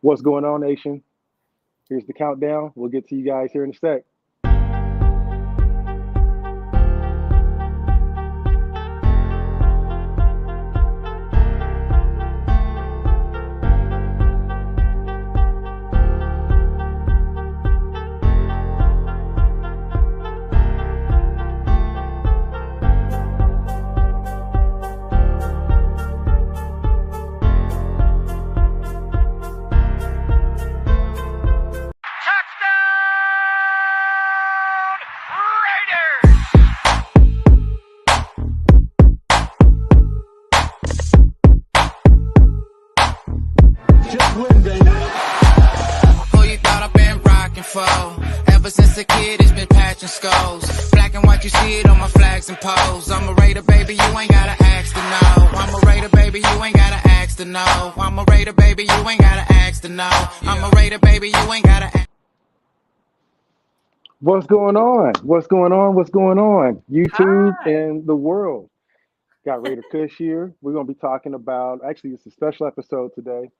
What's going on, nation? Here's the countdown. We'll get to you guys here in a sec. Ever since a kid, it's been patching skulls. Black and white, you see it on my flags and poles. I'm a Raider, baby, you ain't gotta ask to know. I'm a Raider, baby, you ain't gotta ask to know. I'm a Raider, baby, you ain't gotta ask to know. I'm a Raider, baby, you ain't gotta ask. What's going on? What's going on? What's going on? YouTube Hi. and the world. Got Raider Kush here. We're going to be talking about, actually, it's a special episode today.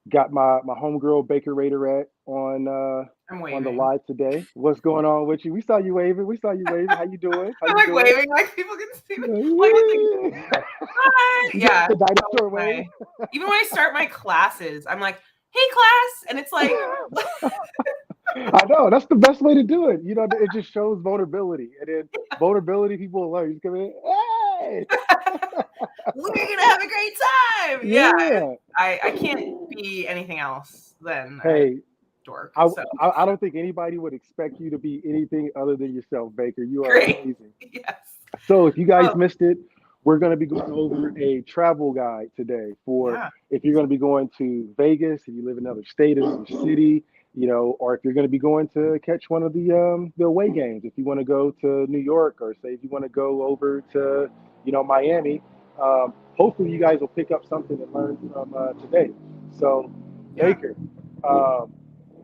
Got my homegirl Baker Raiderette I'm on the waving. live today. What's going on with you? We saw you waving. How you doing? How I'm you like doing? waving, like people can see me. Like, it's like, hi. You Yeah. got the that dinosaur was wave. even when I start my classes, I'm like, hey class, and it's like, I know that's the best way to do it. You know, it just shows vulnerability, and then vulnerability people will learn. You just come in, hey, we're gonna have a great time. yeah. I can't be anything else than Hey, dork. I, So I don't think anybody would expect you to be anything other than yourself, Baker. You are great. amazing. Yes. So if you guys Oh. missed it, we're going to be going over a travel guide today for Yeah. if you're going to be going to Vegas, if you live in another state, another city, you know, or if you're going to be going to catch one of the away games. If you want to go to New York, or say if you want to go over to, you know, Miami, hopefully you guys will pick up something to learn from today. So, Yeah. Baker,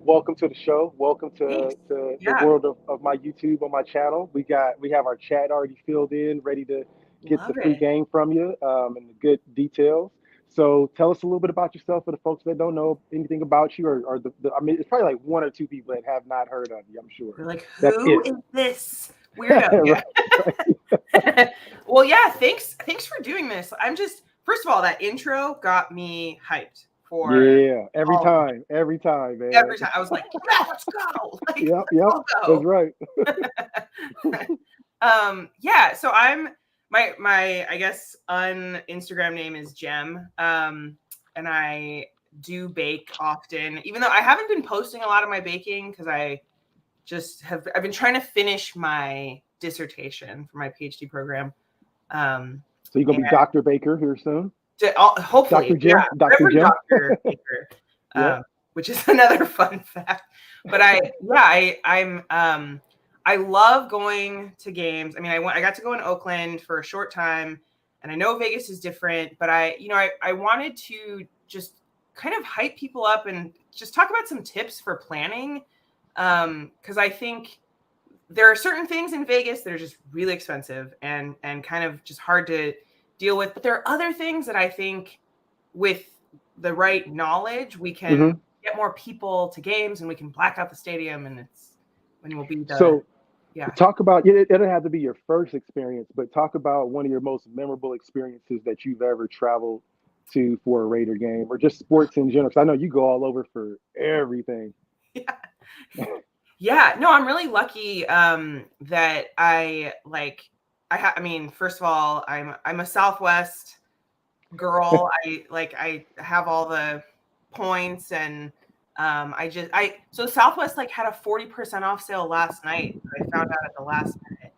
welcome to the show. Welcome Thanks. to the Yeah. world of my YouTube on my channel. We have our chat already filled in, ready to get Love the free it. game from you and the good details. So tell us a little bit about yourself for the folks that don't know anything about you, or I mean, it's probably like one or two people that have not heard of you. I'm sure. You're like, That's who it. is this weirdo? Right, Yeah. Well, yeah, thanks for doing this. I'm just, first of all, that intro got me hyped for Yeah, every all of it. time, man. Every time. I was like, yeah, let's go. Like, Yep, let's all that's go. right. Yeah, so I'm my I guess on Instagram name is Gem. And I do bake often, even though I haven't been posting a lot of my baking because I've been trying to finish my dissertation for my PhD program. So you're gonna be Dr. Baker here soon. Hopefully, Dr. Jim, yeah, Dr. Reverend Jim. Dr. Baker, Yeah. which is another fun fact. But I love going to games. I mean, I got to go in Oakland for a short time, and I know Vegas is different, but I wanted to just kind of hype people up and just talk about some tips for planning, because I think there are certain things in Vegas that are just really expensive and kind of just hard to deal with. But there are other things that I think with the right knowledge, we can get more people to games and we can black out the stadium, and we'll be done. So yeah. Talk about it doesn't have to be your first experience, but talk about one of your most memorable experiences that you've ever traveled to for a Raider game or just sports in general. Because I know you go all over for everything. Yeah. Yeah. No, I'm really lucky that I mean, first of all, I'm a Southwest girl. I have all the points, and so Southwest had a 40% off sale last night. I found out at the last minute.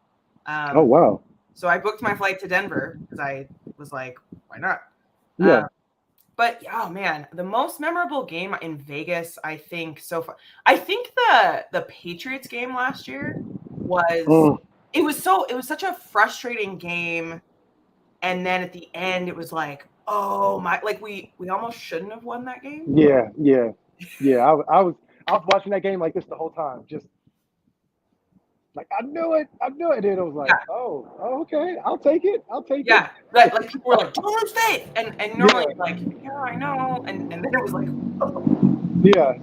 Oh wow! So I booked my flight to Denver because I was like, why not? Yeah. But oh man, the most memorable game in Vegas, I think so far. I think the Patriots game last year was it was such a frustrating game, and then at the end it was like, oh my, we almost shouldn't have won that game. Yeah. I was watching that game like this the whole time. Just Like I knew it. I knew it. And it was like, Yeah, oh, okay, I'll take it. I'll take it. yeah. Like people were like, "Don't lose faith," and normally Yeah, you're like, "Yeah, I know," and then it was like, yeah.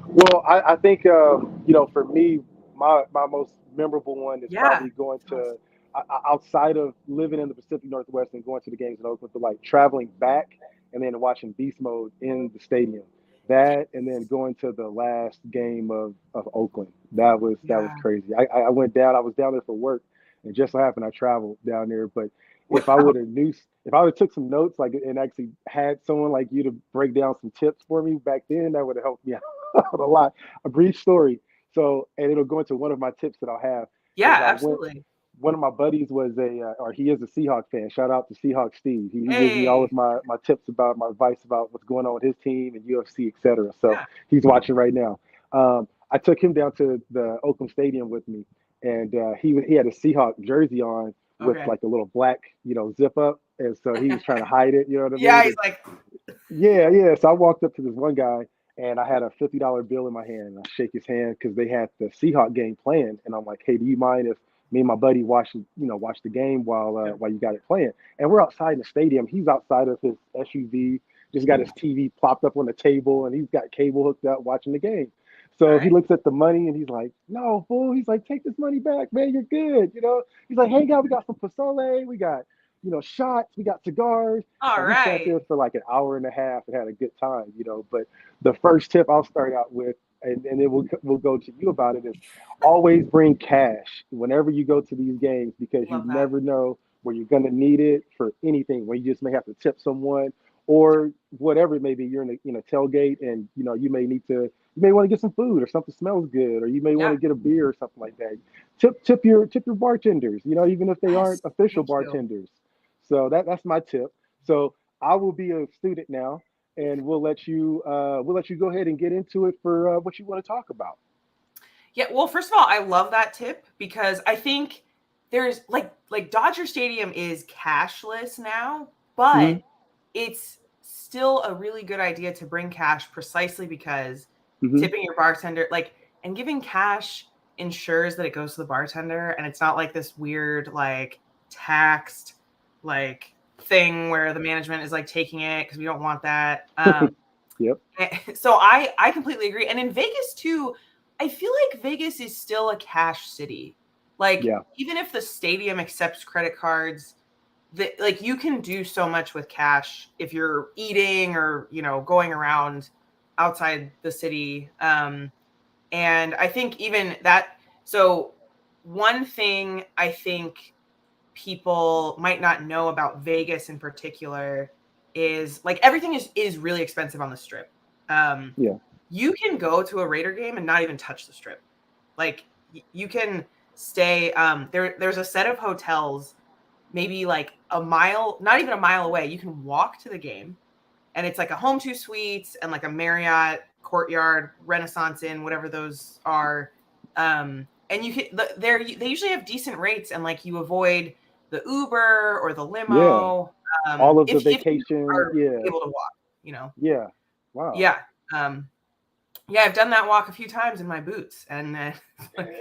Well, I think for me, my most memorable one is "Yeah, probably going tell to outside of living in the Pacific Northwest and going to the games in Oakland, but like traveling back and then watching Beast Mode in the stadium. That and then Yes. going to the last game of Oakland. That was Yeah. crazy. I went down. I was down there for work, and just so happened I traveled down there. But if I Wow. would have knew, if I would have took some notes like and actually had someone like you to break down some tips for me back then, that would have helped me a lot. A brief story. So, and it'll go into one of my tips that I'll have is Yeah, I went. absolutely. One of my buddies was or he is a Seahawk fan. Shout out to Seahawk Steve. He gives me all Hey. of my tips about my advice about what's going on with his team and UFC, etc. So Yeah. he's watching right now. I took him down to the Oakland Stadium with me, and he had a Seahawk jersey on with Okay. like a little black zip up, and so he was trying to hide it. You know what I Yeah, mean? he's And like, yeah, yeah. So I walked up to this one guy and I had a $50 bill in my hand. And I shake his hand because they had the Seahawk game playing, and I'm like, "Hey, do you mind if me and my buddy watch the game yep. while you got it playing?" And we're outside in the stadium. He's outside of his SUV, just got his TV plopped up on the table, and he's got cable hooked up watching the game. All So he right. looks at the money and he's like, "No, fool." He's like, "Take this money back, man. You're good." He's like, "Hey, guy, we got some pozole. We got shots. We got cigars." All And we sat right. there for like an hour and a half and had a good time. But the first tip I'll start out with, and then we'll go to you about it, is always bring cash whenever you go to these games because you Love that. never know where you're going to need it for anything. Where you just may have to tip someone or whatever it may be. You're in a tailgate and you may want to get some food or something smells good or you may want Yeah. to get a beer or something like that. Tip your bartenders. Even if they Yes. aren't official Thank you. bartenders. So that's my tip. So I will be a student now, and we'll let you go ahead and get into it for what you want to talk about. Yeah, well, first of all, I love that tip because I think there's like Dodger Stadium is cashless now, but Hmm. it's still a really good idea to bring cash precisely because Hmm. tipping your bartender and giving cash ensures that it goes to the bartender and it's not like this weird like taxed like thing where the management is like taking it because we don't want that. Yep. So I completely agree. And in Vegas too, I feel like Vegas is still a cash city. Like Yeah. even if the stadium accepts credit cards, like you can do so much with cash if you're eating or going around outside the city. And I think even that. So one thing I think people might not know about Vegas in particular is like everything is really expensive on the strip. Um, Yeah. you can go to a Raider game and not even touch the strip. Like you can stay there's a set of hotels maybe like a mile, not even a mile away. You can walk to the game and it's like a home two suites and like a Marriott Courtyard, Renaissance Inn, whatever those are. And you can they usually have decent rates and like you avoid the Uber or the Yeah. limo All of the if you vacation. are Yeah. able to walk, you know. Yeah. Wow. Yeah. Um, yeah, I've done that walk a few times in my boots, and like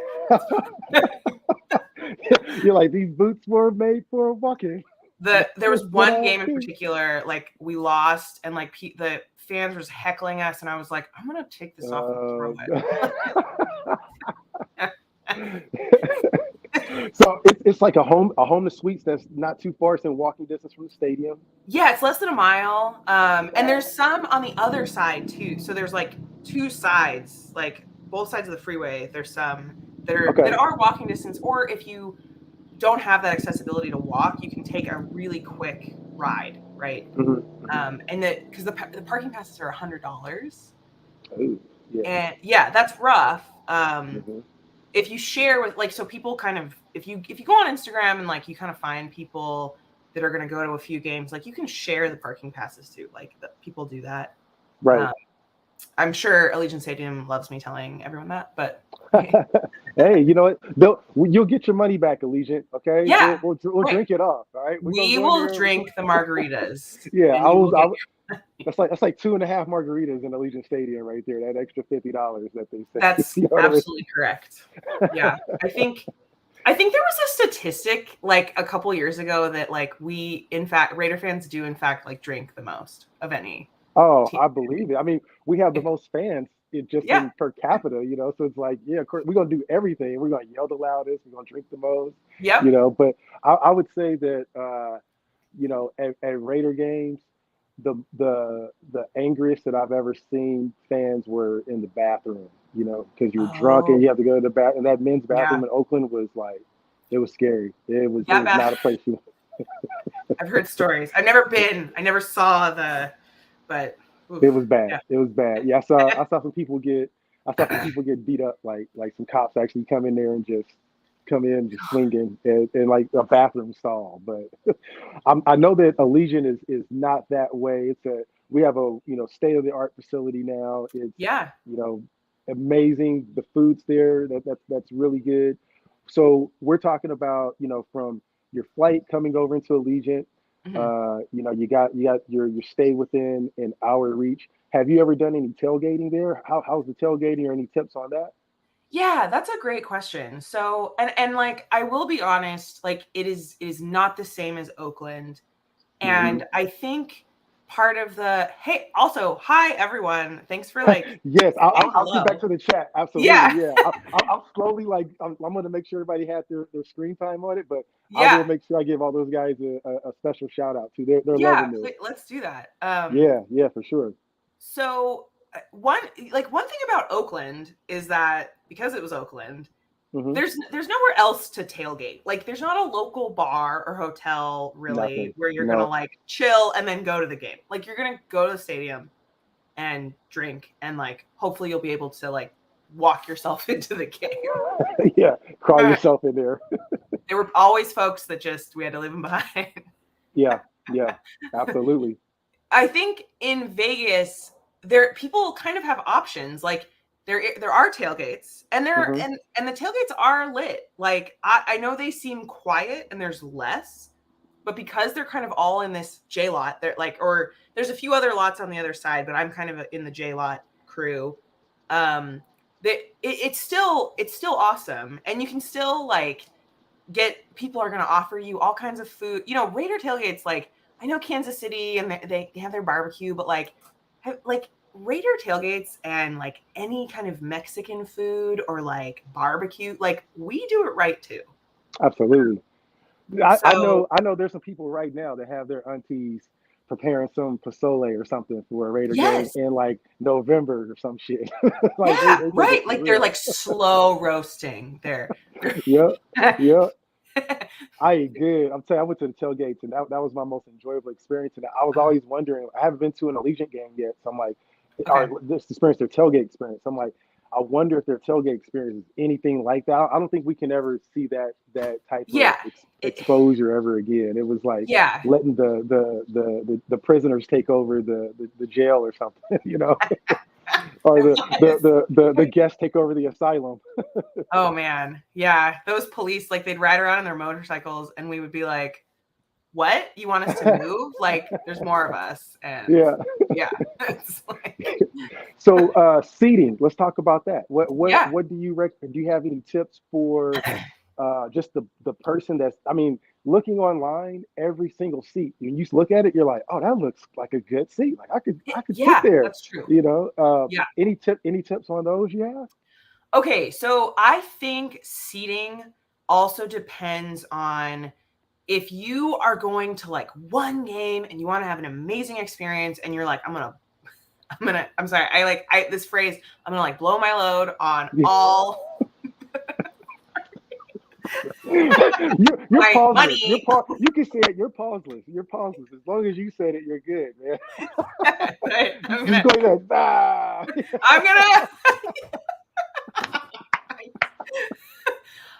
You're like these boots were made for walking. there was What one I game in do. particular, like we lost, and like the fans were heckling us, and I was like, I'm gonna take this off and throw it. So it's like a home to suites that's not too far. It's in walking distance from the stadium. Yeah, it's less than a mile. And there's Wow. some on the other side too. So there's like two sides, like both sides of the freeway. There's some that Okay. are walking distance, or if you don't have that accessibility to walk, you can take a really quick ride, right? Hmm. Hmm. And that because the parking passes are $100, Ooh, yeah. and yeah, that's rough. Hmm. If you share with so people kind of if you go on Instagram and like you kind of find people that are going to go to a few games, like you can share the parking passes too. Like people do that. Right. Um, I'm sure Allegiant Stadium loves me telling everyone that, but hey. Hey, you know what? You'll get your money back, Allegiant. Okay, Yeah, we'll right. drink it off. All right, we're gonna We go in will there. drink the margaritas, Yeah, and you will get that's like 2.5 margaritas in Allegiant Stadium right there. That extra $50 that they say. That's You know what I mean? absolutely correct. Yeah, I think there was a statistic like a couple years ago that like we, in fact, Raider fans do in fact like drink the most of any Oh, team. I believe it. I mean, we have the most fans just Yeah. in per capita, so it's like, yeah, of course, we're gonna do everything. We're gonna yell the loudest. We're gonna drink the most, Yep. But I would say that, at Raider games, the angriest that I've ever seen fans were in the bathroom, because you're drunk and Oh, you have to go to the bath. And that men's yeah. bathroom in Oakland was like, it was scary. It That was not a place you. I've heard stories. I've never been. I never saw but It oof. was bad. Yeah. It was bad. Yeah, I saw some people get beat up, like some cops actually come in there and just come in just swinging in like a bathroom stall. But I know that Allegiant is not that way. We have a state of the art facility now. It's Yeah. you know amazing. The food's there. That's really good. So we're talking about from your flight coming over into Allegiant. Mhm. You got your stay within an hour reach. Have you ever done any tailgating there? How's the tailgating, or any tips on that? Yeah, that's a great question. So, and like I will be honest, like it is not the same as Oakland. Hmm. And I think part of the hey, also, hi everyone. Thanks for like Yes, saying I'll get back hello. to the chat. Absolutely, Yeah. yeah. I'll slowly, like, I'm going to make sure everybody had their screen time on it, but I will Yeah. make sure I give all those guys a special shout out too. They're Yeah. loving this. Let's do that. Yeah, yeah, for sure. So one thing about Oakland is that because it was Oakland, Hmm. there's nowhere else to tailgate. Like there's not a local bar or hotel really Nothing. where you're gonna No, like chill and then go to the game. Like you're gonna go to the stadium and drink and like hopefully you'll be able to like walk yourself into the game. yeah, crawl yourself in there. There were always folks that just we had to leave them behind. Yeah, yeah, absolutely. I think in Vegas, there people kind of have options. Like there are tailgates, and there Hmm. and the tailgates are lit. Like I know they seem quiet and there's less, but because they're kind of all in this J lot, they're like, or there's a few other lots on the other side, but I'm kind of in the J lot crew. It's still awesome, and you can still like get people are going to offer you all kinds of food. Raider tailgates, like I know Kansas City and they have their barbecue, but like Raider tailgates and like any kind of Mexican food or like barbecue, like we do it right too. Absolutely. So I know there's some people right now that have their aunties preparing some pozole or something for a Raider game yes, in like November or some shit. Like yeah, they take it right. for Like they're real. like slow roasting. They're Yep. Yep. I ate good. I'm telling you, I went to the tailgates, and that was my most enjoyable experience. And I was always wondering, I haven't been to an Allegiant game yet. So I'm like, okay. or this experience, their tailgate experience. I'm like, I wonder if their tailgate experience is anything like that. I don't think we can ever see that type of Yeah. It, exposure ever again. It was like yeah. letting the prisoners take over the jail or something, or the guests take over the asylum. Oh man. Yeah. Those police, like they'd ride around on their motorcycles and we would be like, what? You want us to move? Like there's more of us. And Yeah. yeah. It's like So seating, let's talk about that. yeah. What do you recommend? Do you have any tips for just the person that's, I mean, looking online, every single seat, when you look at it, you're like, oh, that looks like a good seat. Like I could sit Yeah, there, that's true. you know. Yeah. Any tips on those you have? Okay. So I think seating also depends on if you are going to like one game and you want to have an amazing experience and you're like, I'm sorry. This phrase, I'm going to like blow my load on all You're my pauseless. money. You can say it. You're pauseless. You're pauseless. As long as you said it, you're good, man. Right? Just go like ah. I'm gonna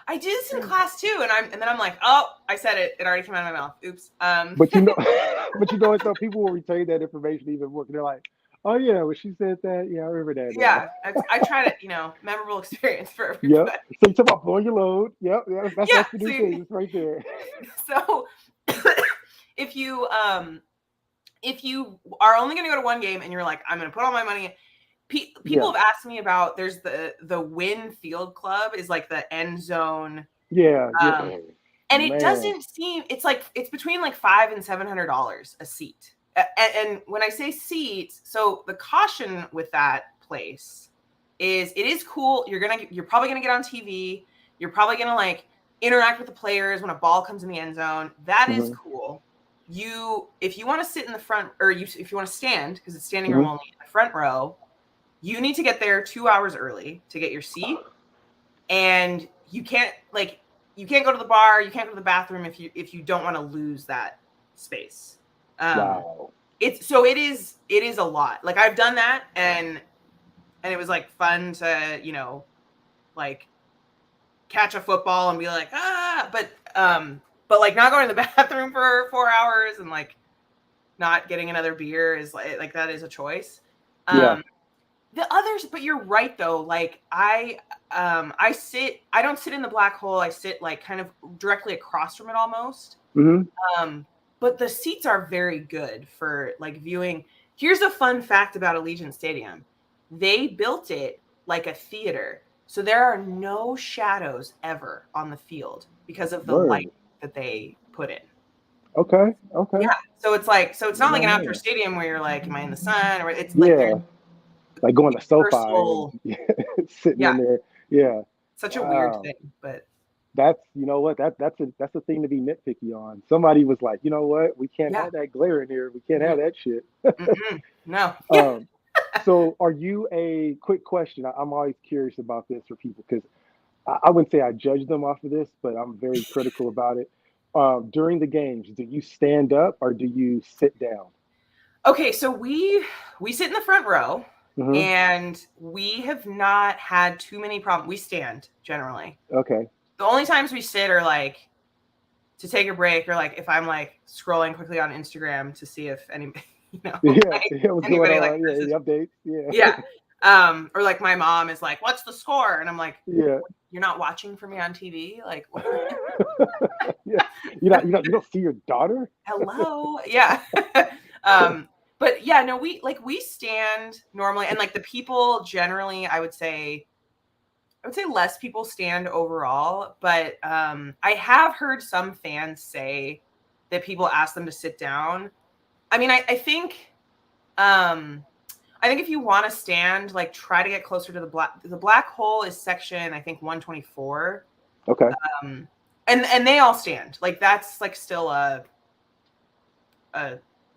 I did this in class too, and then I'm like, oh, I said it. It already came out of my mouth. Oops. But but what though? People will retain that information even more. They're like, Oh yeah, when she said that, yeah, I remember that now. Yeah, I tried it. Memorable experience for Yep. everybody. So you talk about blowing your load. Yep, yeah, Yeah. that's the So new thing. It's right there. so if you are only going to go to one game and you're like, I'm going to put all my money. People Yeah, have asked me about. There's the Win Field Club is like the end zone. yeah, yeah. And it Man. doesn't seem it's between like $500 and $700 a seat. And when I say seat, so the caution with that place is it is cool. You're probably gonna get on TV. You're probably gonna like interact with the players when a ball comes in the end zone. That is Hmm. cool. If you want to sit in the front, or if you want to stand because it's standing room Hmm. only in the front row, you need to get there 2 hours early to get your seat, and you can't go to the bar, you can't go to the bathroom if you don't want to lose that space. Um, Wow. it is a lot. Like I've done that, and it was like fun to like catch a football and be like but like not going to the bathroom for 4 hours and like not getting another beer is like that is a choice. Yeah. Um, the others, but you're right though. Like I don't sit in the black hole. I sit like kind of directly across from it almost. Hmm. Um, but the seats are very good for like viewing. Here's a fun fact about Allegiant Stadium. They built it like a theater. So there are no shadows ever on the field because of the light Word. that they put in. Okay. Okay. Yeah. So it's not like an outdoor Man. stadium where you're like, am I in the sun? Or it's like there's Yeah. Like going to SoFi and universal. sitting Yeah. in there. Yeah. Such a weird Wow. thing, but That's you know what that's a thing to be nitpicky on. Somebody was like, you know what, we can't yeah. have that glare in here. We can't Mhm, have that shit. mhm. No. Yeah. Um, so are you a quick question? I'm always curious about this for people because I wouldn't say I judge them off of this, but I'm very critical about it. During the games, do you stand up or do you sit down? Okay, so we sit in the front row, Hmm. and we have not had too many problems. We stand generally. Okay. The only times we sit are like to take a break, or like if I'm like scrolling quickly on Instagram to see if any Yeah, like yeah, what's going anybody like on? Yeah, any message. updates? Yeah, Yeah. Or like my mom is like, "What's the score?" And I'm like, yeah, "You're not watching for me on TV?" Like, yeah. You don't see your daughter? hello. Yeah. um but yeah, no, we stand normally, and like the people generally, I would say less people stand overall, but I have heard some fans say that people ask them to sit down. I mean, um I think if you want to stand, like try to get closer to the black hole is section, I think, 124. Okay. um and they all stand, like that's like still a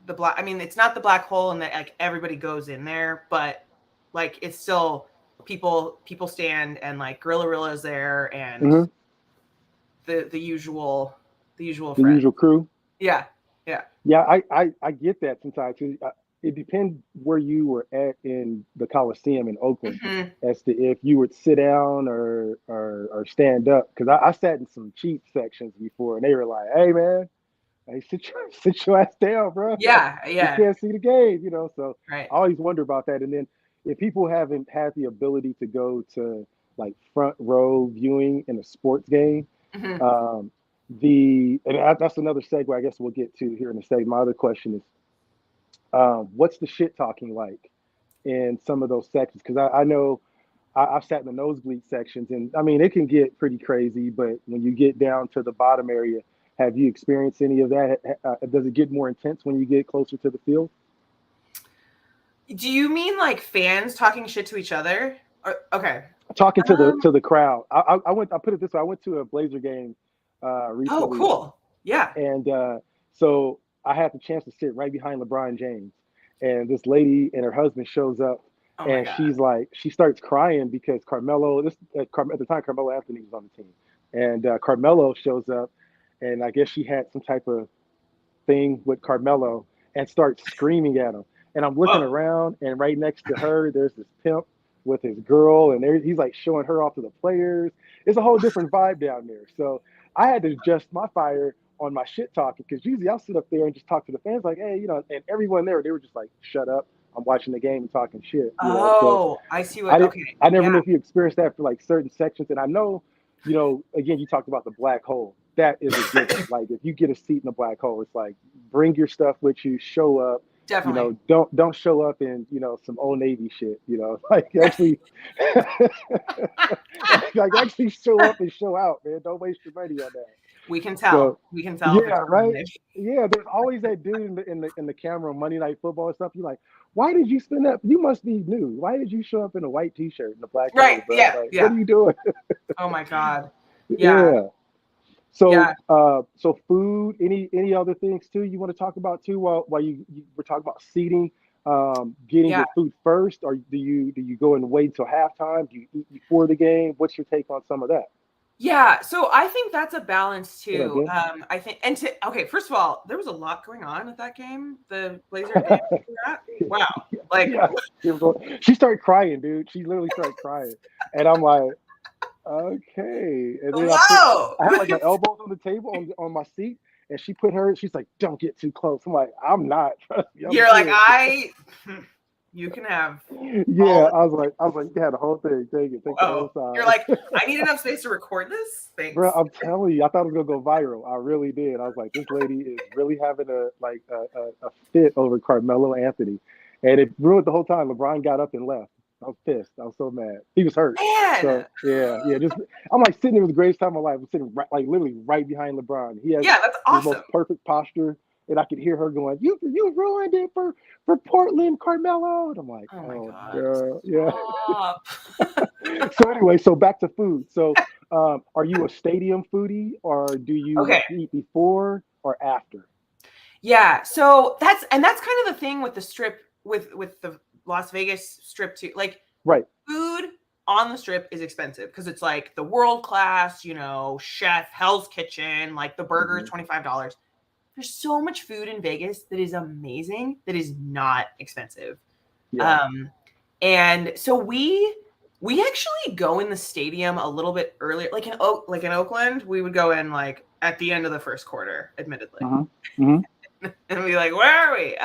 the black, I mean, it's not the black hole and that like everybody goes in there, but like it's still people stand, and like Gorilla is there, and Hmm. the usual The friends. usual crew. Yeah. Yeah. Yeah, I get that sometimes. It depends where you were at in the Coliseum in Oakland Hmm. as to if you would sit down or stand up. Because I sat in some cheap sections before, and they were like, "Hey, man, hey, sit your ass down, bro. Yeah. We Yeah. can't see the game." So Right. I always wonder about that. And then if people haven't had the ability to go to like front row viewing in a sports game, Hmm. um, that's another segue. I guess we'll get to here in a second. My other question is, what's the shit talking like in some of those sections? Because I know I've sat in the nosebleed sections, and I mean it can get pretty crazy. But when you get down to the bottom area, have you experienced any of that? Does it get more intense when you get closer to the field? Do you mean like fans talking shit to each other? Or, okay. Talking Um. to the crowd. I put it this way. I went to a Blazer game Oh, recently, cool. Yeah. and so I had the chance to sit right behind LeBron James, and this lady and her husband shows up, Oh my and god. she starts crying because Carmelo. At the time Carmelo Anthony was on the team, and Carmelo shows up, and I guess she had some type of thing with Carmelo and starts screaming at him. And I'm looking Whoa. around, and right next to her, there's this pimp with his girl, and he's like showing her off to the players. It's a whole different vibe down there. So I had to adjust my fire on my shit talking because usually I'll sit up there and just talk to the fans like, hey, and everyone there, they were just like, shut up. I'm watching the game and talking shit. So Oh, I see I what. didn't. Okay, I never yeah, knew if you experienced that for like certain sections. And I know, again, you talked about the black hole. That is a given. Like if you get a seat in the black hole, it's like bring your stuff with you, show up. definitely. Don't show up in some old Navy shit. Like actually, like actually show up and show out, man. Don't waste your money on that. We can So tell. We can tell if it's yeah, right. permanent. Yeah, there's always that dude in the camera on Monday Night Football and stuff. You're like, why did you spend that? You must be new. Why did you show up in a white T-shirt and a black Right. hole, bro? Yeah. Like, what Yeah. are you doing? Oh my God. Yeah. Yeah. So, Yeah. so food. Any other things too you want to talk about too? While you were talking about seating, getting Yeah. your food first, or do you go and wait until halftime? Do you eat before the game? What's your take on some of that? Yeah, so I think that's a balance What up, too. Ben? I think, okay, first of all, there was a lot going on at that game, the Blazer game. Wow, like, Yeah, she started crying, dude. She literally started crying, and I'm like, okay. And then whoa, I had like my elbows on the table on my seat, and she's like, don't get too close. I'm like, I'm not. Trust me, I'm you're like, good. you can have Yeah, all. I was like, you had the whole thing. Take the Oh, whole you're side. like, I need enough space to record this. Bro, Thanks. I'm telling you, I thought it was gonna go viral. I really did. I was like, this lady is really having a fit over Carmelo Anthony, and it ruined the whole time. LeBron got up and left. I was pissed. I was so mad. He was hurt. So Man, yeah. Just I'm like sitting there with the greatest time of my life. I'm sitting like literally right behind LeBron. He has yeah, that's the most awesome. perfect posture, and I could hear her going, "You ruined it for Portland, Carmelo." And I'm like, Oh my "Oh, God, girl, yeah." stop. So anyway, so back to food. So, are you a stadium foodie, or do you Okay, like to eat before or after? yeah, so that's kind of the thing with the strip, with the Las Vegas strip too. Like, Right. food on the strip is expensive because it's like the world class, chef, Hell's Kitchen, like the burger is Hmm. $25. There's so much food in Vegas that is amazing that is not expensive. Yeah. Um, and so we actually go in the stadium a little bit earlier, like in Oakland, we would go in like at the end of the first quarter, admittedly, Hmm. Hmm. and be like, "Where are we?"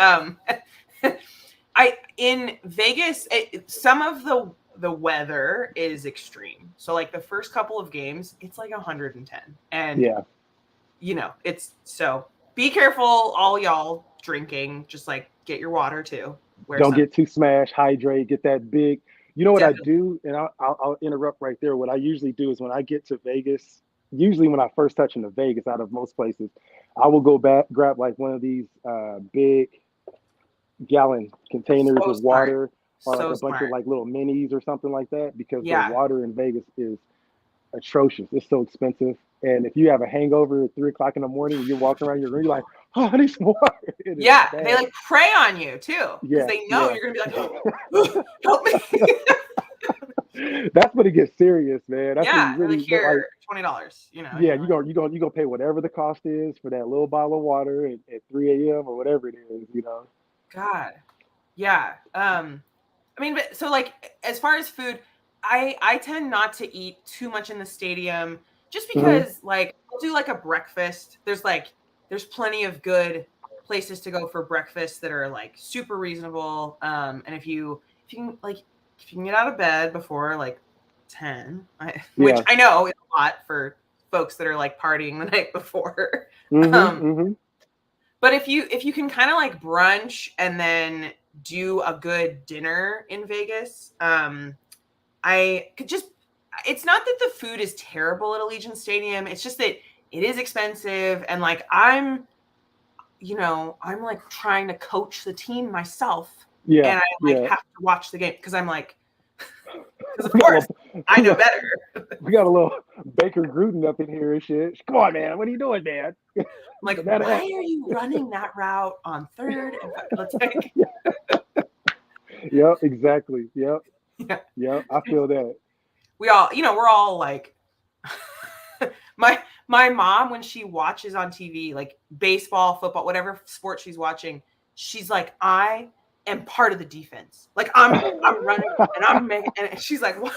I in Vegas, some of the weather is extreme. So like the first couple of games, it's like 110, and Yeah. it's so be careful, all y'all drinking. Just like get your water too. Wear Don't sun. get too smashed. Hydrate. Get that big. You know what I Definitely. do, and I'll interrupt right there. What I usually do is when I get to Vegas, usually when I first touch into Vegas, out of most places, I will go back grab like one of these big gallon containers So of smart. water, or like So a bunch of smart. like little minis or something like that, because the Yeah. water in Vegas is atrocious. It's so expensive. And if you have a hangover at 3 o'clock in the morning and you're walking around your room, you're like, oh, I need some water. It is Yeah. They bad. like prey on you too because Yeah, they know yeah. you're gonna be like, oh, help me. That's when it gets serious, man. That's when you Yeah. They're like, really like, here, $20. yeah, You're like, you gonna pay whatever the cost is for that little bottle of water at 3 a.m. or whatever it is. God. Yeah. I mean, but so like as far as food, I tend not to eat too much in the stadium just Hmm. because like I'll do like a breakfast. There's plenty of good places to go for breakfast that are like super reasonable. And if you can get out of bed before like 10, which Yeah. I know is a lot for folks that are like partying the night before. Hmm. Um, Hmm. but if you can kind of like brunch and then do a good dinner in Vegas, I could just it's not that the food is terrible at Allegiant Stadium. It's just that it is expensive and like I'm like trying to coach the team myself Yeah. and I like Yeah. have to watch the game because I'm like because of We got a course little, I we know got, better. we got a little Baker Gruden up in here and shit. Come on, man. What are you doing, man? I'm like, Banana why hat. are you running that route on third and let's like Yep, exactly. Yep, yeah. yep. I feel that. We're all like my mom when she watches on TV like baseball, football, whatever sport she's watching, she's like, I am part of the defense. Like I'm running and I'm making and she's like, what?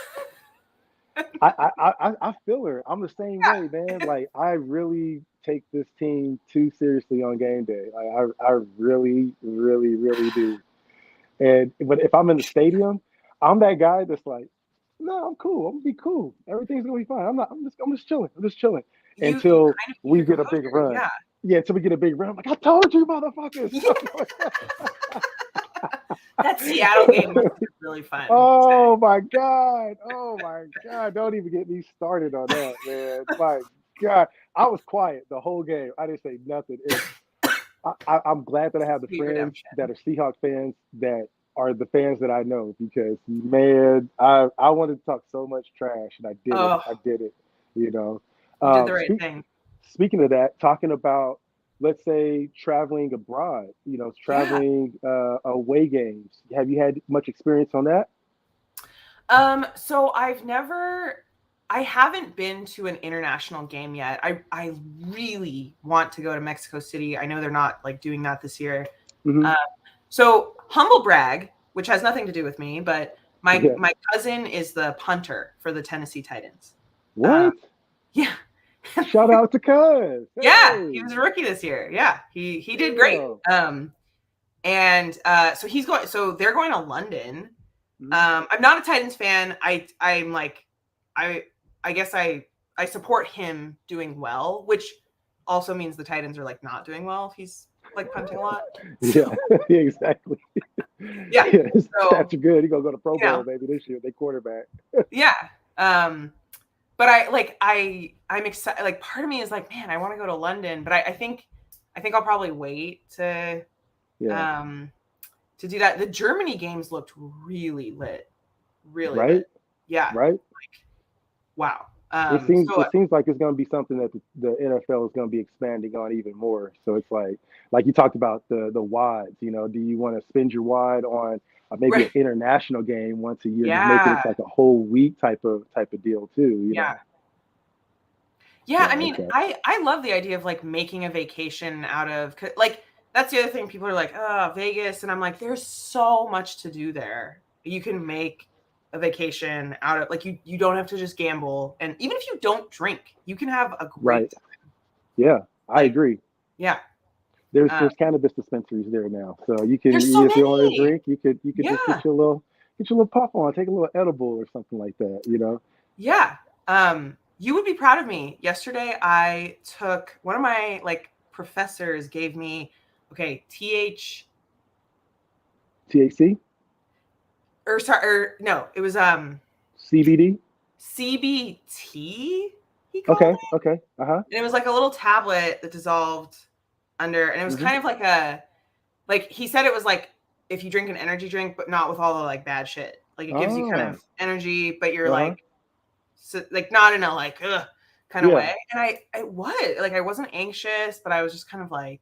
I feel her. I'm the same way, man. Like I really take this team too seriously on game day. Like I really, really, really do. And but if I'm in the stadium, I'm that guy that's like, no, I'm cool. I'm gonna be cool. Everything's gonna be fine. I'm not. I'm just chilling. I'm just chilling You until kind of keep we your get a big composure. run. Yeah. Yeah, until we get a big run. I'm like, I told you, motherfuckers. That Seattle game must have been really fun. Oh my God. Oh my God. Don't even get me started on that, man. My God. I was quiet the whole game. I didn't say nothing. And I'm glad that I have the Sweet friends redemption. that are Seahawks fans that are the fans that I know because man, I wanted to talk so much trash and I did it. Oh, I did it, you know. you did the right Speak, thing. Speaking of that, talking about let's say traveling abroad, Yeah. traveling away games. Have you had much experience on that? So I haven't been to an international game yet. I really want to go to Mexico City. I know they're not like doing that this year. Hmm. Uh, so humble brag, which has nothing to do with me, but my Yeah. my cousin is the punter for the Tennessee Titans. Um, What? yeah. Shout out to Cuz. Yeah, Hey, he was a rookie this year. Yeah, he did great. damn. And so he's going. So they're going to London. Mhm. I'm not a Titans fan. I'm like, I I guess I support him doing well, which also means the Titans are like not doing well if he's like punting a lot. Yeah, So exactly. yeah, Yeah, his so stats are good. He gonna go to Pro you know, Bowl maybe this year. They quarterback. yeah. But I'm excited. Like part of me is like, man, I want to go to London, but I think I'll probably wait Yeah, um to do that. The Germany games looked really lit, really right, lit. Yeah, right. like wow. It So seems like it's gonna be something that the NFL is gonna be expanding on even more. So it's like you talked about the wides. Do you want to spend your wide on maybe an right, international game once a year, just making it yeah, like a whole week type of deal too. yeah, yeah. I Yeah, mean, okay. I love the idea of like making a vacation out of like that's the other thing. People are like, oh, Vegas, and I'm like, there's so much to do there. You can make a vacation out of like you don't have to just gamble, and even if you don't drink, you can have a Right. great time. Yeah, I Like agree. yeah, There's um, there's cannabis dispensaries there now, so you can there's so if you want to many. drink, you could just Yeah, get your little puff on, take a little edible or something like that. yeah. You would be proud of me. Yesterday, I took one of my like professors gave me okay THC, or sorry or no, it was CBD. CBT. He called Okay, it, okay, uh-huh. and it was like a little tablet that dissolved under, and it was Hmm. kind of like a like he said it was like if you drink an energy drink, but not with all the like bad shit. Like it gives you kind Oh, of energy, but you're uh-huh. like so, like not in a like ugh kind of Yeah. way. And I was like I wasn't anxious, but I was just kind of like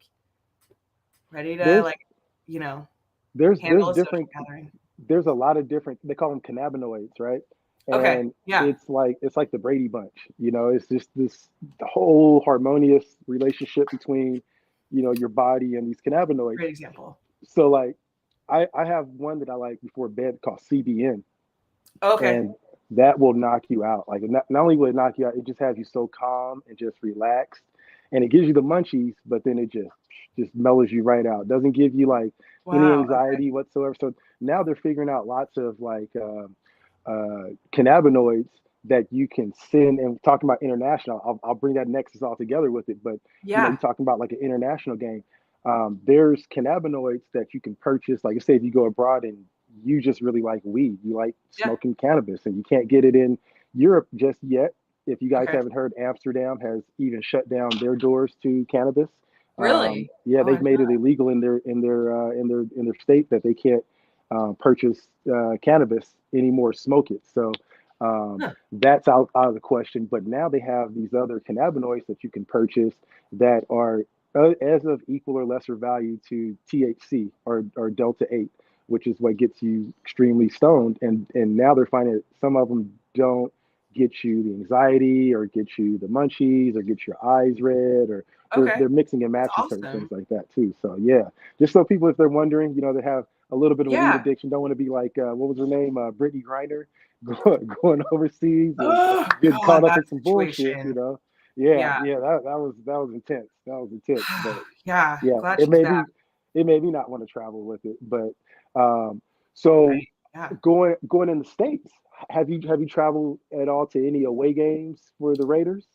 ready to There's like you know there's handle a social different gathering. there's a lot of different, they call them cannabinoids, right? Okay, And yeah, it's like the Brady Bunch. It's just this the whole harmonious relationship between, your body and these cannabinoids. great example. So like I have one that I like before bed called CBN, Okay, and that will knock you out. Like not only will it knock you out, it just has you so calm and just relaxed, and it gives you the munchies, but then it just mellows you right out. Doesn't give you like any wow, okay, anxiety whatsoever. So now they're figuring out lots of like cannabinoids that you can send. And talking about international, I'll bring that nexus all together with it. But yeah, you're talking about like an international game. There's cannabinoids that you can purchase. Like I say, if you go abroad and you just really like weed, you like yeah, smoking cannabis, and you can't get it in Europe just yet. If you guys okay, haven't heard, Amsterdam has even shut down their doors to cannabis. really? Yeah, Oh, I they've did made it illegal in their state that they can't purchase cannabis anymore, smoke it. So not. that's out of the question. But now they have these other cannabinoids that you can purchase that are as of equal or lesser value to THC or Delta 8, which is what gets you extremely stoned. And now they're finding that some of them don't get you the anxiety or get you the munchies or get your eyes red, or Huh. they're Okay, they're mixing and that's matching certain things awesome. like that too. So yeah, just so people, if they're wondering, they have a little bit of a weed Yeah. addiction, don't want to be like what was her name, Brittany Griner, going overseas and Oh getting God, caught up that in some bullshit. situation. Yeah, Yeah. yeah, that was intense. That was intense. But Yeah. yeah, Glad it she's made back. me it made me not want to travel with it. But so Right. Yeah. going in the States, have you traveled at all to any away games for the Raiders?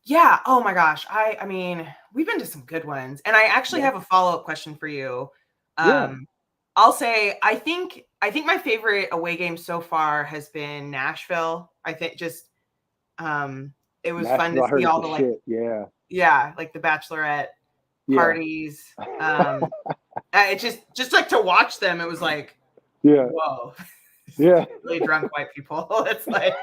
Yeah. Oh my gosh. I mean, we've been to some good ones. And I actually Yeah, have a follow-up question for you. yeah. Um, I'll say I think my favorite away game so far has been Nashville. I think just um it was fun to Nashville, I see heard it's all the the like shit. Yeah, yeah, like the bachelorette yeah, parties. It just like to watch them, it was like, yeah, whoa. yeah. Really drunk white people. It's like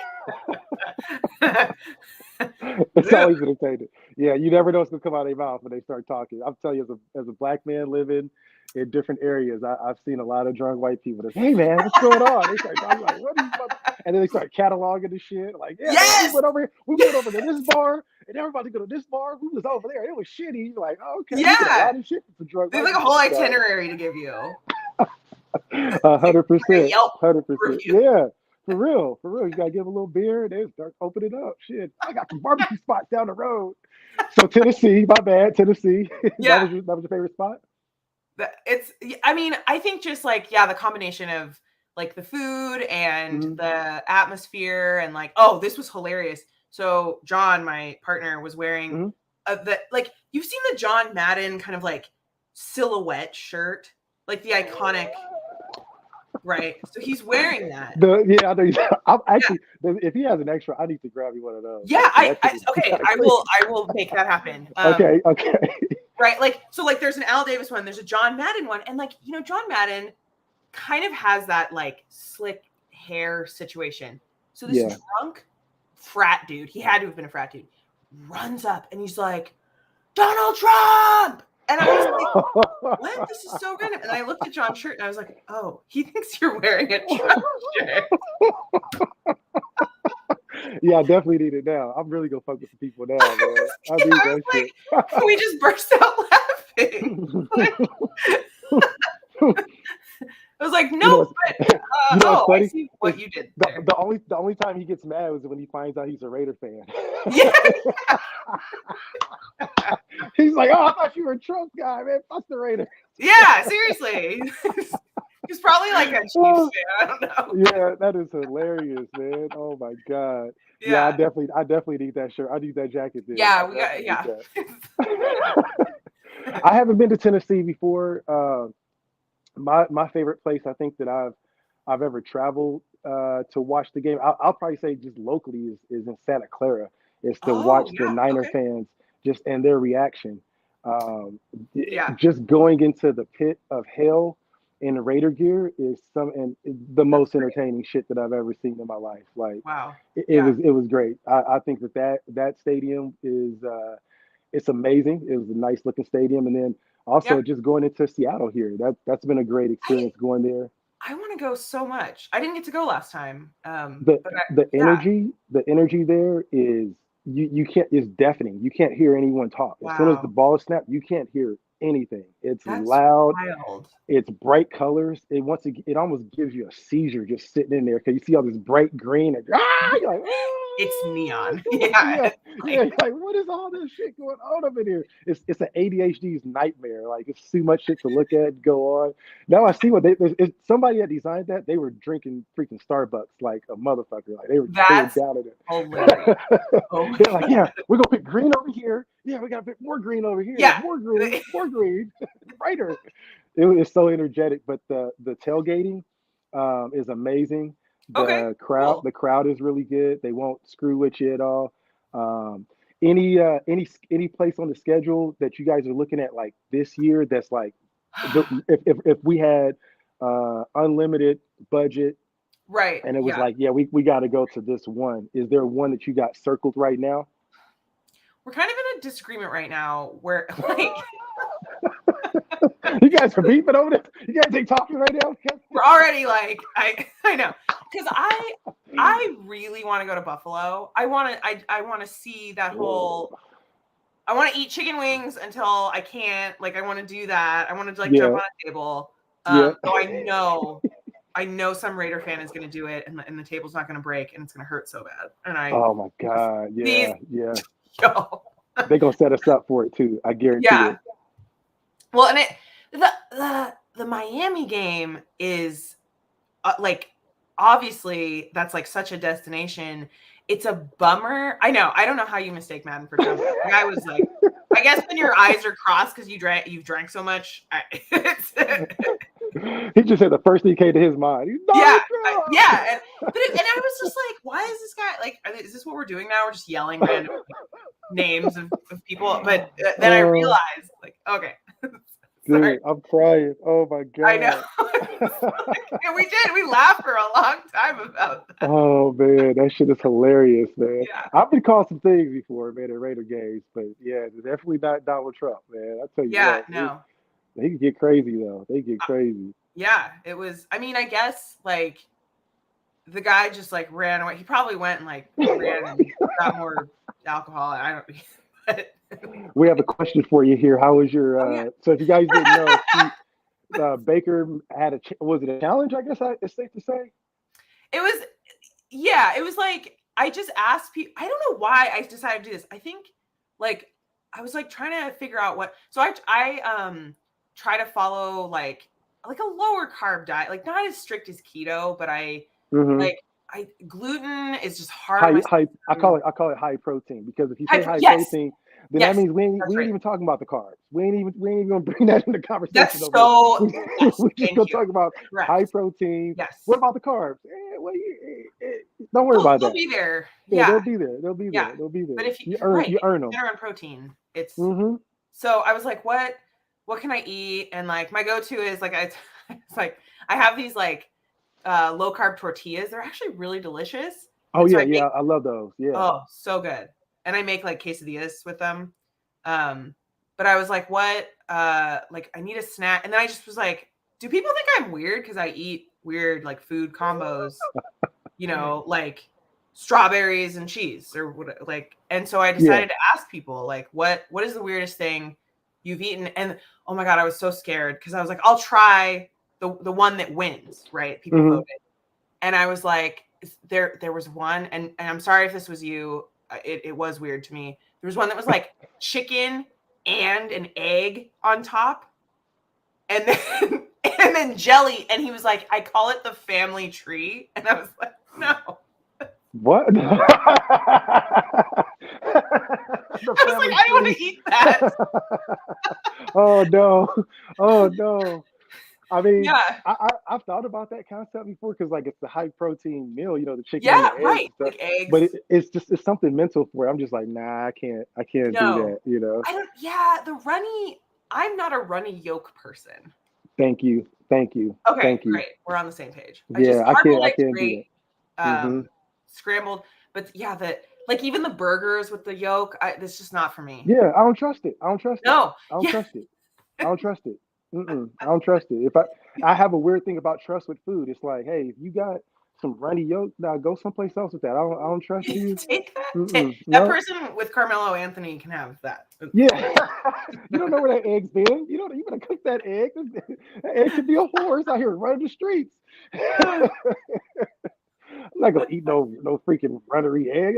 It's always entertaining. Yeah, you never know what's gonna come out of their mouth when they start talking. I'm telling you, as a black man living in different areas, I've seen a lot of drunk white people that, hey man, what's going on? They start talking like, what are you and then they start cataloging the shit. Like, yeah, man, yes. we went over to this bar, and everybody go to this bar. We was over there. It was shitty. You're like, oh, okay, you get a Yeah. lot of shit from drunk There's white like a people whole sometimes. itinerary to give you. Like 100%, Yelp 100%. review. Yeah, for real, for real. You gotta give them a little beer, and they start opening up. Shit, I got some barbecue spots down the road. So Tennessee, my bad, Tennessee. Yeah. That was your favorite spot? It's I mean, I think just like yeah, the combination of like the food and Hmm. the atmosphere and like oh, this was hilarious. So John, my partner, was wearing Hmm. the like you've seen the John Madden kind of like silhouette shirt, like the iconic, right? So he's wearing that. Yeah, I know. I'm Yeah. actually, if he has an extra, I need to grab you one of those. Yeah, That shit is okay, kind of crazy. I will make that happen. Okay, okay. Right, like so like there's an Al Davis one, there's a John Madden one, and like you know John Madden kind of has that like slick hair situation. So this Yeah. drunk frat dude, he had to have been a frat dude, runs up and he's like, Donald Trump! And I was like, what? This is so random. And I looked at John's shirt and I was like, oh, he thinks you're wearing a Trump shirt. Yeah, I definitely need it now. I'm really gonna fuck with some people now, man. I Yeah, need I was that shit. like, we just burst out laughing. I was like, You know, no, but you know what's oh, I funny? see what It's you did the, there. the only time he gets mad is when he finds out he's a Raider fan. Yeah, He's like, "Oh, I thought you were a Trump guy, man. Fuck the Raiders." yeah, seriously. He's probably like a Chiefs fan. I don't know. Yeah, that is hilarious, man. Oh my god. Yeah, Yeah, I definitely need that shirt. I need that jacket then. I yeah, we got definitely need yeah. that. I haven't been to Tennessee before. My favorite place I think that I've ever traveled to watch the game. I'll probably say just locally is in Santa Clara. Is to Oh watch the yeah, Niner okay. fans just and their reaction. Um, Yeah, just going into the pit of hell in Raider gear is the that's most great. entertaining shit that I've ever seen in my life. Like Wow. it Yeah, was great. I think that stadium is it's amazing. It was a nice looking stadium, and then yeah. also just going into Seattle here. That's been a great I experience going there. I want to go so much. I didn't get to go last time. the But yeah. the energy there is you can't is deafening. You can't hear anyone talk. As soon as the Wow. ball is snapped, you can't hear anything. It's That's loud. wild. It's bright colors. It almost gives you a seizure just sitting in there because you see all this bright green and you're like, It's oh, neon. what's going on? Yeah. Yeah, It's yeah. like You're like, what is all this shit going on up in here? It's an ADHD's nightmare. Like it's too much shit to look at, go on. Now I see what it's somebody that designed that. They were drinking freaking Starbucks like a motherfucker. Like they were that's down in hilarious. it. Oh my They're like, god. yeah, we're gonna pick green over here. Yeah, we gotta pick more green over here. Yeah. More green, more green. Brighter. It was so energetic, but the tailgating is amazing. Okay. Cool. The crowd is really good. They won't screw with you at all. Um, any place on the schedule that you guys are looking at like this year that's like if we had unlimited budget Right. and it was Yeah. like yeah we got to go to this one. Is there one that you got circled right now? We're kind of in a disagreement right now where like You guys are beefing over this. You guys ain't talking right now. we're already like I know because I really want to go to Buffalo. I want to see that Whoa. whole. I want to eat chicken wings until I can't. Like I want to do that. I want to like jump Yeah, on a table. yeah. So I know some Raider fan is going to do it, and the table's not going to break, and it's going to hurt so bad. And I Oh my just God. please Yeah, yeah. yo They're gonna set us up for it too. I guarantee yeah. it. Well, and The Miami game is like obviously that's like such a destination. It's a bummer. I know. I don't know how you mistake Madden for Trump. The guy was like, I guess when your eyes are crossed because you've drank so much. He just said the first thing came to his mind. He's Yeah, Donald Trump. yeah. And I was just like, why is this guy like? Is this what we're doing now? We're just yelling random names of people. But then I realized, like, okay, sorry. Dude, I'm crying. Oh my I know. God. And we did. We laughed for a long time about that. Oh man, that shit is hilarious, man. Yeah. I've been called some things before, man, at Raider games, but yeah, it's definitely not Donald Trump, man. I tell you Yeah. what, No. they can get crazy though. They get crazy. Yeah. It was. I mean, I guess like the guy just like ran away. He probably went and like ran and got more alcohol. I don't. But, We have a question for you here. How was your? oh, yeah. So if you guys didn't know, Baker had was it a challenge? I guess it's safe to say. It was. Yeah. It was like I just asked people. I don't know why I decided to do this. I think like I was like trying to figure out what. So I try to follow like a lower carb diet, like not as strict as keto, but like gluten is just hard. I call it high protein because if you say high yes. protein, then yes. that means we ain't even talking about the carbs. We ain't even gonna bring that into conversation. That's so. We just gonna talk about high protein. Yes. What about the carbs? Don't worry about that. They'll be there. Yeah, they'll be there. They'll be there. Yeah. They'll be there. But if you earn them. Dinner and protein. It's so I was like, what can I eat? And like my go-to is like it's like I have these like low carb tortillas. They're actually really delicious. Oh yeah, I love those. Yeah. Oh, so good. And I make like quesadillas with them. But I was like, what? Like I need a snack. And then I just was like, do people think I'm weird because I eat weird like food combos? Like strawberries and cheese or what? Like, and so I decided to ask people like, what is the weirdest thing you've eaten? And oh my God, I was so scared because I was like, I'll try the one that wins, right? People voted. And I was like, there was one, and I'm sorry if this was you. It was weird to me. There was one that was like chicken and an egg on top, and then jelly. And he was like, I call it the family tree. And I was like, no. What? I was like, I don't want to eat that. Oh no. I mean, I've thought about that concept before because like it's the high protein meal, the chicken and the eggs right, and like eggs. But it's something mental for it. I'm just like, nah, I can't do that. I don't. Yeah, the runny. I'm not a runny yolk person. Thank you. Okay, thank you. Great. We're on the same page. I can't do that. Scrambled, but yeah, like even the burgers with the yolk, that's just not for me. Yeah, I don't trust it. No, I don't trust it. I don't trust it. I don't trust it. If I have a weird thing about trust with food. It's like, hey, if you got some runny yolk, now go someplace else with that. I don't trust you. Take that. That person with Carmelo Anthony can have that. Yeah, you don't know where that egg's been. You gotta cook that egg. That egg could be a horse out here running the streets. I'm not gonna eat no freaking runnery egg.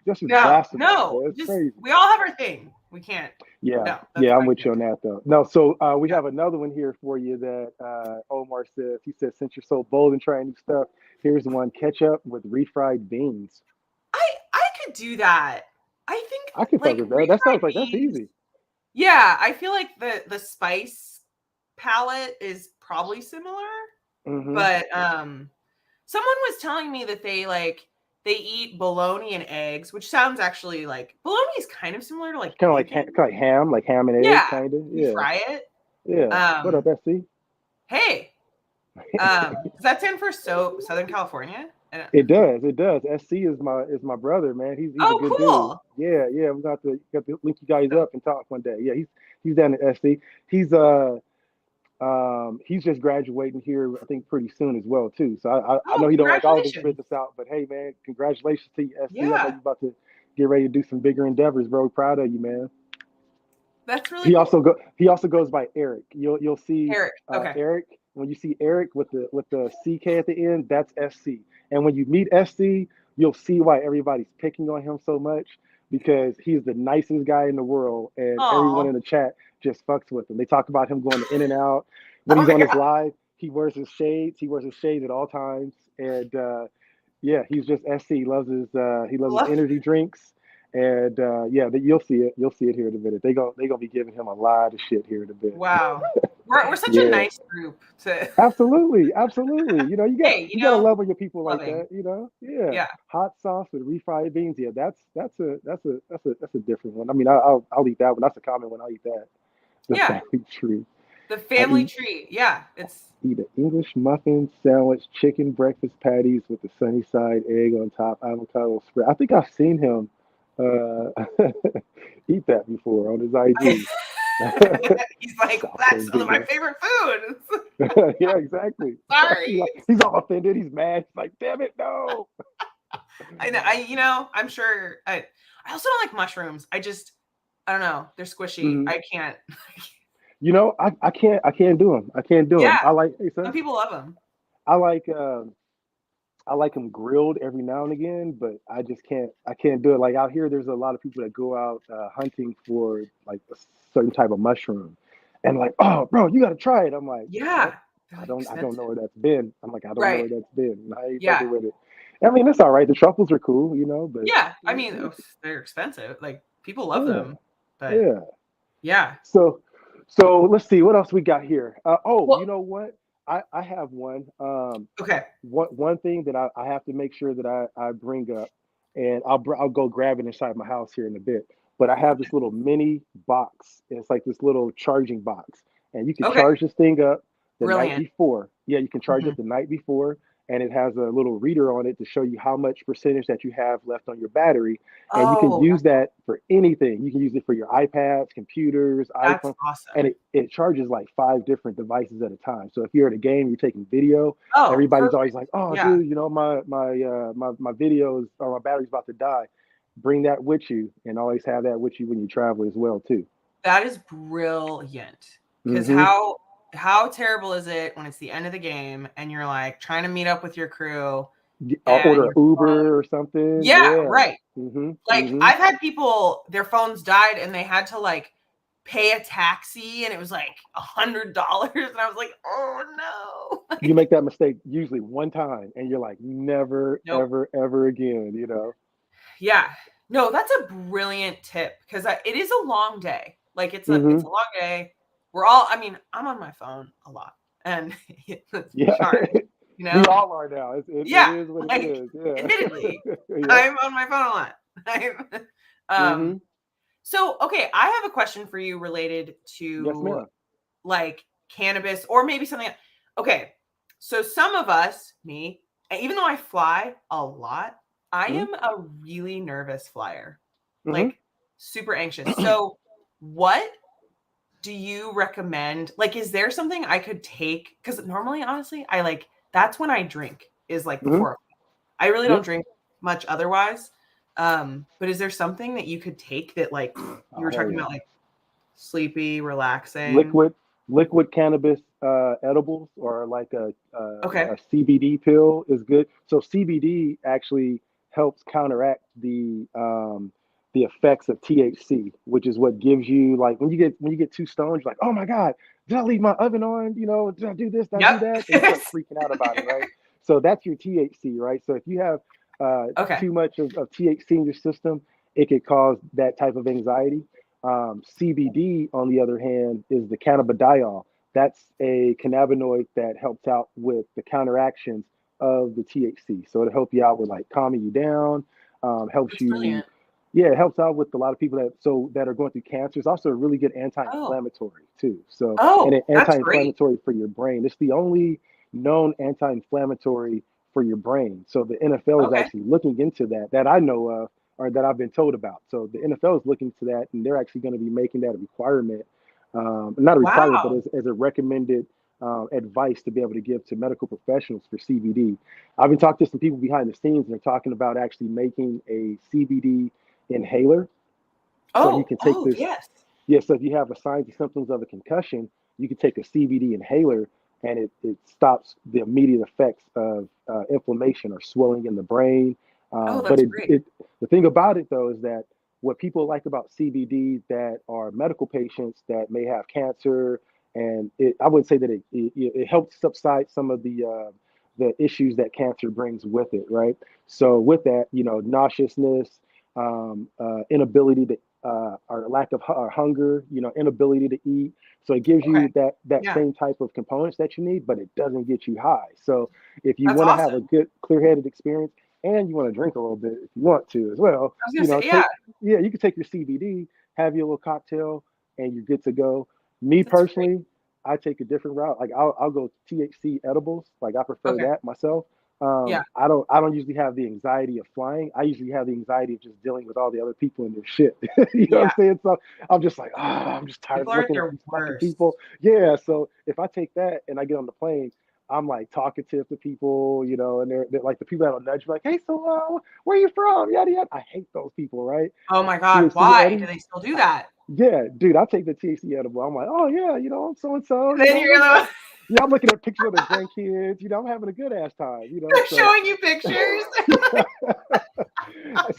That's just blasphemy. No, crazy. We all have our thing. We can't. Yeah, I'm with you on that though. No, so we have another one here for you that Omar says. He says, since you're so bold and trying new stuff, here's one: ketchup with refried beans. I could do that. I think I can fuck with that. That sounds like that's easy. Yeah, I feel like the spice palette is probably similar, but someone was telling me that they eat bologna and eggs, which sounds actually like bologna is kind of similar to like like ham and eggs, kind of. Yeah, you fry it. Yeah. What up, SC? Hey, does that stand for Southern California? It does. SC is my brother, man. He's a good cool. dude. Yeah. We got to link you guys up and talk one day. Yeah, he's down at SC. He's just graduating here, I think, pretty soon as well too. So I know he don't like all of his business out, but hey, man, congratulations to you, SC. Yeah. I know you're about to get ready to do some bigger endeavors, bro. Proud of you, man. That's really. He also goes by Eric. You'll see Eric. Okay. Eric. When you see Eric with the CK at the end, that's SC. And when you meet SC, you'll see why everybody's picking on him so much, because he's the nicest guy in the world, and everyone in the chat just fucks with him. They talk about him going in and out when Oh he's my on his god, live. He wears his shades. He wears his shades at all times, and yeah, he's just SC. He loves his love energy drinks, and yeah, you'll see it. You'll see it here in a minute. They gonna be giving him a lot of shit here in a bit. wow. We're such a Yeah, nice group to absolutely, absolutely. hey, You gotta love on your people like loving. that. Yeah, Yeah. hot sauce with refried beans. Yeah, that's a different one. I mean, I'll eat that one. That's a common one. I'll eat that. The Yeah. family tree. The I family eat tree. Yeah. It's eat an English muffin sandwich, chicken breakfast patties with the sunny side egg on top, avocado spread. I think I've seen him uh, eat that before on his IG. he's like, South that's one of my Bendito. favorite foods. Yeah, exactly. Sorry. He's all offended. He's mad. He's like, damn it, no. I know. I'm sure. I also don't like mushrooms. I don't know. They're squishy. Mhm. I can't. I can't do them. I can't do them. Yeah. Hey Some son, people love them. I like I like them grilled every now and again, but I can't do it. Like out here, there's a lot of people that go out hunting for like a certain type of mushroom, and like, oh, bro, you got to try it. I'm like, Yeah. nope, They're I like don't know expensive. where that's been. I'm like, I don't know Right. where that's been. And I ain't Yeah. fucking with it. I mean, it's all right. The truffles are cool, but Yeah. I mean, they're expensive. Like people love yeah, them, but yeah. yeah. So, so let's see what else we got here. Oh, Well, you know what? I have one. okay. One thing that I have to make sure that I bring up, and I'll go grab it inside my house here in a bit. But I have this little mini box. And it's like this little charging box, and you can Okay. charge this thing up the night Brilliant. before. Yeah, you can charge Mhm. it the night before, and it has a little reader on it to show you how much percentage that you have left on your battery, and you can Oh, use that for anything. You can use it for your iPads, computers, that's iPhone, and awesome. it charges like 5 different devices at a time. So if you're at a game, you're taking video, Oh, everybody's always perfect. like, "Oh, Yeah. dude, my videos or my battery's about to die." Bring that with you, and always have that with you when you travel as well too. That is brilliant. Because Hmm. how terrible is it when it's the end of the game and you're like trying to meet up with your crew and Order your phone? Uber or something. Yeah, Yeah. right. Hmm. Like Hmm. I've had people, their phones died and they had to like pay a taxi and it was like $100 and I was like, oh no. You Like, make that mistake usually one time, and you're like, never, nope. ever, ever again. Yeah. No, that's a brilliant tip because it is a long day. Like it's a Hmm. long day. We're all, I mean, I'm on my phone a lot. And let's be Yeah. honest, you We know? all are now. It Yeah. is what it Like is. Yeah. admittedly, Yep. I'm on my phone a lot. Hmm. um so okay, I have a question for you related Yes, to ma'am. like cannabis or maybe something. Okay. So some of us, me, even though I fly a lot, I Hmm. am a really nervous flyer, Hmm. like super anxious. So, what do you recommend? Like, is there something I could take? Because normally, honestly, I like that's when I drink is like Hmm. before. I really don't Yeah. drink much otherwise. But is there something that you could take that like you Oh, were hell talking yeah. about, like sleepy, relaxing? Liquid liquid cannabis edibles, or like Okay. a CBD pill is good. So CBD actually helps counteract the effects of THC, which is what gives you, like, when you get too stoned, you're like, oh my god, did I leave my oven on? Did I do this? Did I do Yep. that? And you start freaking out about it, right? So that's your THC, right? So if you have Okay. too much of THC in your system, it could cause that type of anxiety. CBD, on the other hand, is the cannabidiol. That's a cannabinoid that helps out with the counteractions of the THC. So it'll help you out with like calming you down, helps That's you, brilliant. yeah, it helps out with a lot of people that are going through cancer. It's also a really good Oh. anti-inflammatory too. So, and Oh, an that's great. anti-inflammatory for your brain. It's the only known anti-inflammatory for your brain. So the NFL is Okay. actually looking into that I know of, or that I've been told about. So the NFL is looking to that, and they're actually going to be making that a requirement, not a requirement, but Wow. as a recommended advice to be able to give to medical professionals for CBD. I've been talking to some people behind the scenes, and they're talking about actually making a CBD inhaler, so you Oh, can take oh, this. yes. Yeah, so if you have a signs and symptoms of a concussion, you can take a CBD inhaler, and it stops the immediate effects of inflammation or swelling in the brain. Oh, But that's great. the thing about it though is that what people like about CBD that are medical patients that may have cancer, and I would say that it helps subside some of the issues that cancer brings with it, right? So with that, nauseousness, inability to or lack of hunger, inability to eat. So it gives Okay. you that Yeah. same type of components that you need, but it doesn't get you high. So if you That's want to have a awesome. good clear-headed experience and you want to drink a little bit if you want to as well, I was gonna say, yeah, take you can take your CBD, have your little cocktail, and you're good to go. Me that's great. personally, I take a different route. Like I'll go THC edibles. Like I prefer Okay. that myself. Yeah. I don't usually have the anxiety of flying. I usually have the anxiety of just dealing with all the other people and their shit. You know what I'm Yeah. saying? So I'm just like, I'm just tired People of are at looking at their these fucking worst. people. Yeah. So if I take that and I get on the plane, I'm like talkative to people, and they're like the people that'll nudge me like, hey, so where are you from? Yada yada. I hate those people, right? Oh my God. THC Why do Eddie. they still do that? Yeah, dude, I take the THC edible. I'm like, oh yeah, I'm so and so, And then you're the yeah, I'm looking at pictures of their grandkids. I'm having a good ass time. they're So showing you pictures.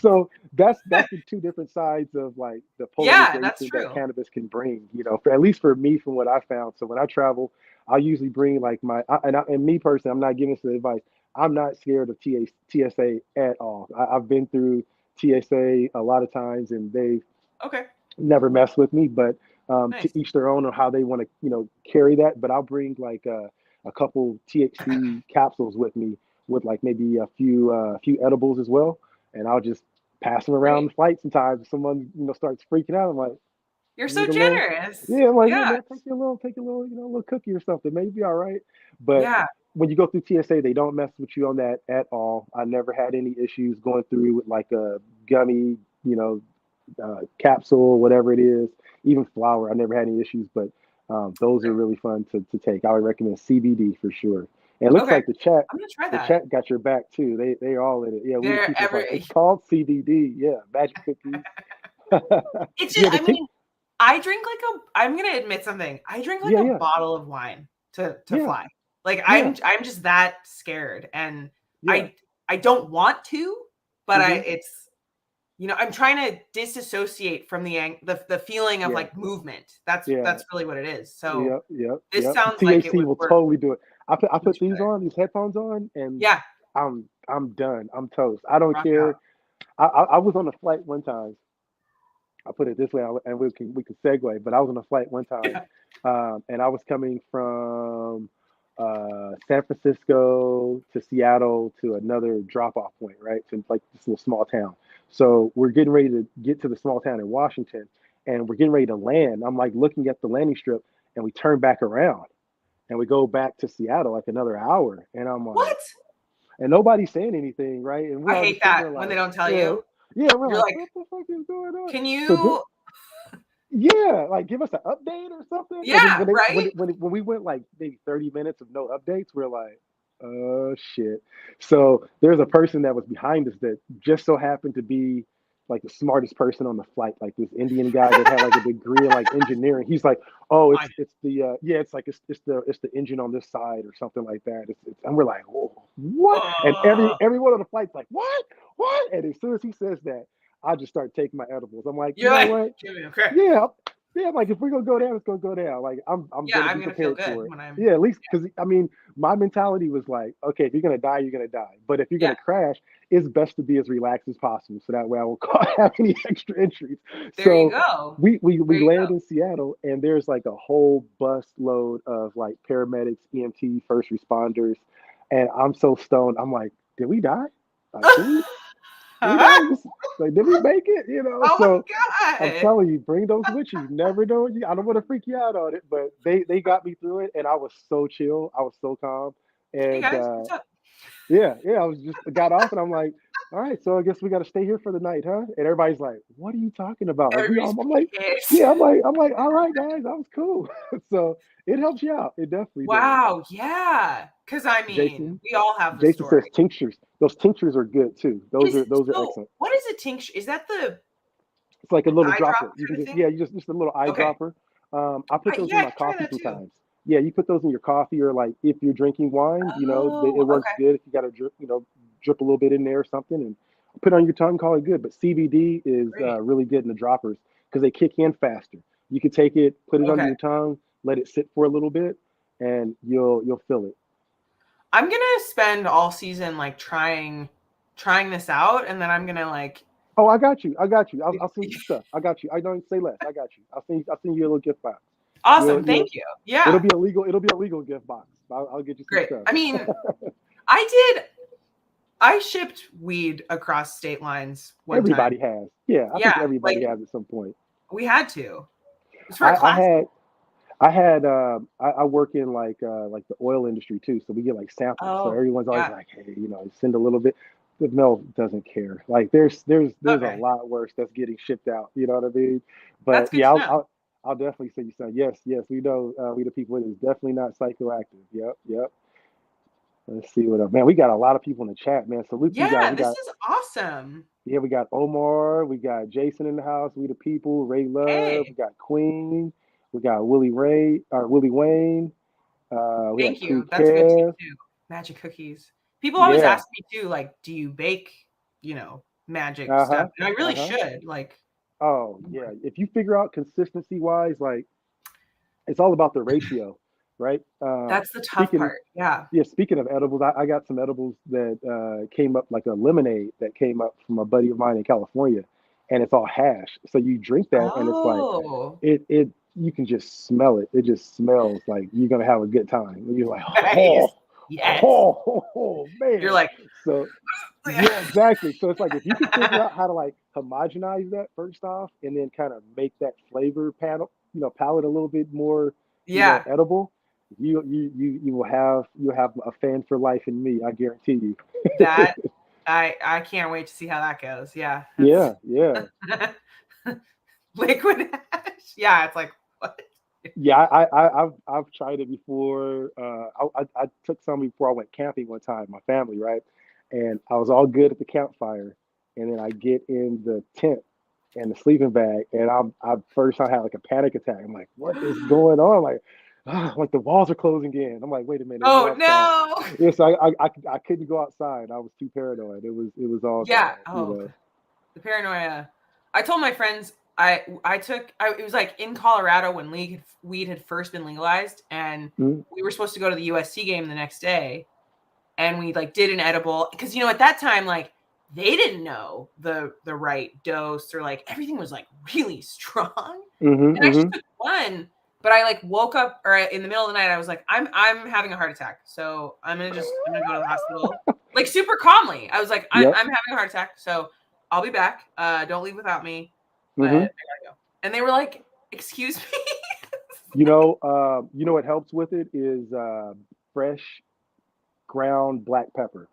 so that's the two different sides of like the Yeah, that's polarization that true. cannabis can bring. For at least for me, from what I found. So when I travel, I usually bring like and me personally, I'm not giving this advice. I'm not scared of TSA at all. I've been through TSA a lot of times, and they've Okay. never mess with me. But to Nice. each their own on how they want to, carry that. But I'll bring like a couple THC capsules with me, with like maybe a few edibles as well, and I'll just pass them around Great. the flight. Sometimes if someone starts freaking out, I'm like, You're you so need a little, generous. yeah, I'm like, yeah, Yeah. man, take your little, little cookie or something, maybe all right. But Yeah. when you go through TSA, they don't mess with you on that at all. I never had any issues going through with like a gummy, capsule, whatever it is, even flour. I never had any issues, but those are Okay. really fun to take. I would recommend CBD for sure. And it looks Okay. like the chat, I'm gonna try the that. chat got your back too. They're all in it. Yeah, we They're people's like every it's called CBD. Yeah, magic cookies. it's just Yeah, I mean, I drink like I'm gonna admit something. I drink like yeah, a yeah, bottle of wine to yeah, fly. Like yeah, I'm just that scared and yeah. I don't want to, but Hmm. I'm trying to disassociate from the feeling of Yeah, like movement. That's yeah. that's really what it is. So Yep, yep, this yep. sounds like it THC would will work totally do it. I put much these better. on, these headphones on, and Yeah, I'm done. I'm toast. I don't rock care. out. I was on a flight one time. I'll put it this way, and we can segue. But I was on a flight one time, Yeah. and I was coming from San Francisco to Seattle to another drop-off point, right? To like this little small town. So we're getting ready to get to the small town in Washington, and we're getting ready to land. I'm like looking at the landing strip, and we turn back around, and we go back to Seattle like another hour, and I'm like, What? and nobody's saying anything, right? And we're I all hate just sitting that there when like, they don't tell yeah, you. yeah, we're You're like, like, what the fuck is going on? "Can So you?" yeah, like give us an update or something. And then Yeah, right? when we went like maybe 30 minutes of no updates, we're like, oh shit. So there's a person that was behind us that just so happened to be like the smartest person on the flight, like this Indian guy that had like a degree in like engineering. He's like, oh, Fine. it's the yeah, it's like it's the engine on this side or something like that. And we're like, oh, what? And Uh, every one of the flights like, what? And as soon as he says that, I just start taking my edibles. I'm like, you you're know like, what? "Give me a crack." Yeah, yeah. Like if we're gonna go down, it's gonna go down. Like I'm Yeah, gonna I'm be gonna feel prepared good for it. when I'm Yeah, at least because I mean, my mentality was like, okay, if you're gonna die, you're gonna die. But if you're yeah, gonna crash, it's best to be as relaxed as possible, so that way I won't have any extra entries. there you So go. we There you land go. in Seattle, and there's like a whole bus load of like paramedics, EMT, first responders, and I'm so stoned. I'm like, did we die? Like, did we die? Like, did we make it? Oh So. my I'm god. telling you, bring those with you. You never know. I don't want to freak you out on it, but they got me through it, and I was so chill. I was so calm, Hey and guys, what's up? yeah, yeah. I was just got off, and I'm like, all right, so I guess we got to stay here for the night, huh? And everybody's like, what are you talking about? Like we all, Everybody's I'm like, pissed. yeah, I'm like, all right, guys, that was cool. So it helps you out. It definitely does. Wow, yeah. Because I mean, Jason, we all have the Jason story. says tinctures. Those tinctures are good too. Those Is are those are so excellent. what is a tincture? Is that the It's like a little eye drop dropper. You can kind of just thing? yeah, you just a little Okay. eyedropper. I put those Yeah, in I my can try coffee that too. sometimes. Yeah, you put those in your coffee or like if you're drinking wine, it Oh, works okay. good if you got to drip, drip a little bit in there or something. And Put it on your tongue, call it good. But CBD is Great. really good in the droppers because they kick in faster. You can take it, put it under Okay. your tongue, let it sit for a little bit, and you'll feel it. I'm gonna spend all season like trying this out, and then I'm gonna like. Oh, I got you. I got you. I'll send you some stuff. I got you. I don't say less. I got you. I'll send you a little gift box. Awesome. You'll Thank you. it'll Yeah. be a legal gift box. I'll get you some Great. stuff. I mean, I did. I shipped weed across state lines one time. Everybody has. Yeah, I think Yeah, everybody like has at some point. we had to. It's for a I, I class. had I had I work in like the oil industry too, so we get like samples. So Oh, everyone's always yeah. like, hey, send a little bit. The mill doesn't care. Like there's a Okay. lot worse that's getting shipped out. You know what I mean? That's But good yeah, to I'll know. I'll, I'll definitely send you some. Yes, yes, we know we the people. It is definitely not psychoactive. Yep, yep. Let's see what up, man. We got a lot of people in the chat, man. Salute to you guys. Yeah, this is awesome. We got Omar, we got Jason in the house. We the people. Ray Love, we Hey, got Queen, we got Willie Ray or Willie Wayne. We got thank Crew you. That's a good tip Kev. too. Magic cookies. People always Yeah. ask me too, like, do you bake, magic Uh stuff? huh. And I Uh really huh. should. Like, Oh yeah. If you figure out consistency wise, like it's all about the ratio, right? that's the tough Speaking part. Yeah. Yeah, speaking of edibles, I got some edibles that came up like a lemonade that came up from a buddy of mine in California, and it's all hash. So you drink that, and it's like Oh, it you can just smell it. It just smells like you're gonna have a good time. And you're like, nice. oh, Yes. You're man. like, So yeah, exactly. So it's like if you can figure out how to like homogenize that first off, and then kind of make that flavor panel, palate a little bit more, yeah, edible, you'll have a fan for life in me. I guarantee you. that I can't wait to see how that goes. Yeah, that's Yeah, yeah. liquid hash. Yeah, it's like what? Yeah, I've tried it before. I took some before I went camping one time, my family, right? And I was all good at the campfire, and then I get in the tent and the sleeping bag, and I first I had like a panic attack. I'm like, what is going on? Like, like the walls are closing in. I'm like, wait a minute, we're Oh outside. no. Yeah, so I couldn't go outside. I was too paranoid. It was all Yeah. bad, you Oh, know. the paranoia. I told my friends it was like in Colorado when weed had first been legalized, and Mhm. we were supposed to go to the USC game the next day, and we like did an edible because at that time like they didn't know the right dose, or like everything was like really strong, Mhm. and I just Mhm. took one. But I like woke up or in the middle of the night. I was like, I'm having a heart attack, so I'm gonna go to the hospital, like super calmly. I was like, I'm Yep. having a heart attack, so I'll be back. Don't leave without me. But I Mhm. gotta go. And they were like, excuse me. What helps with it is fresh ground black pepper.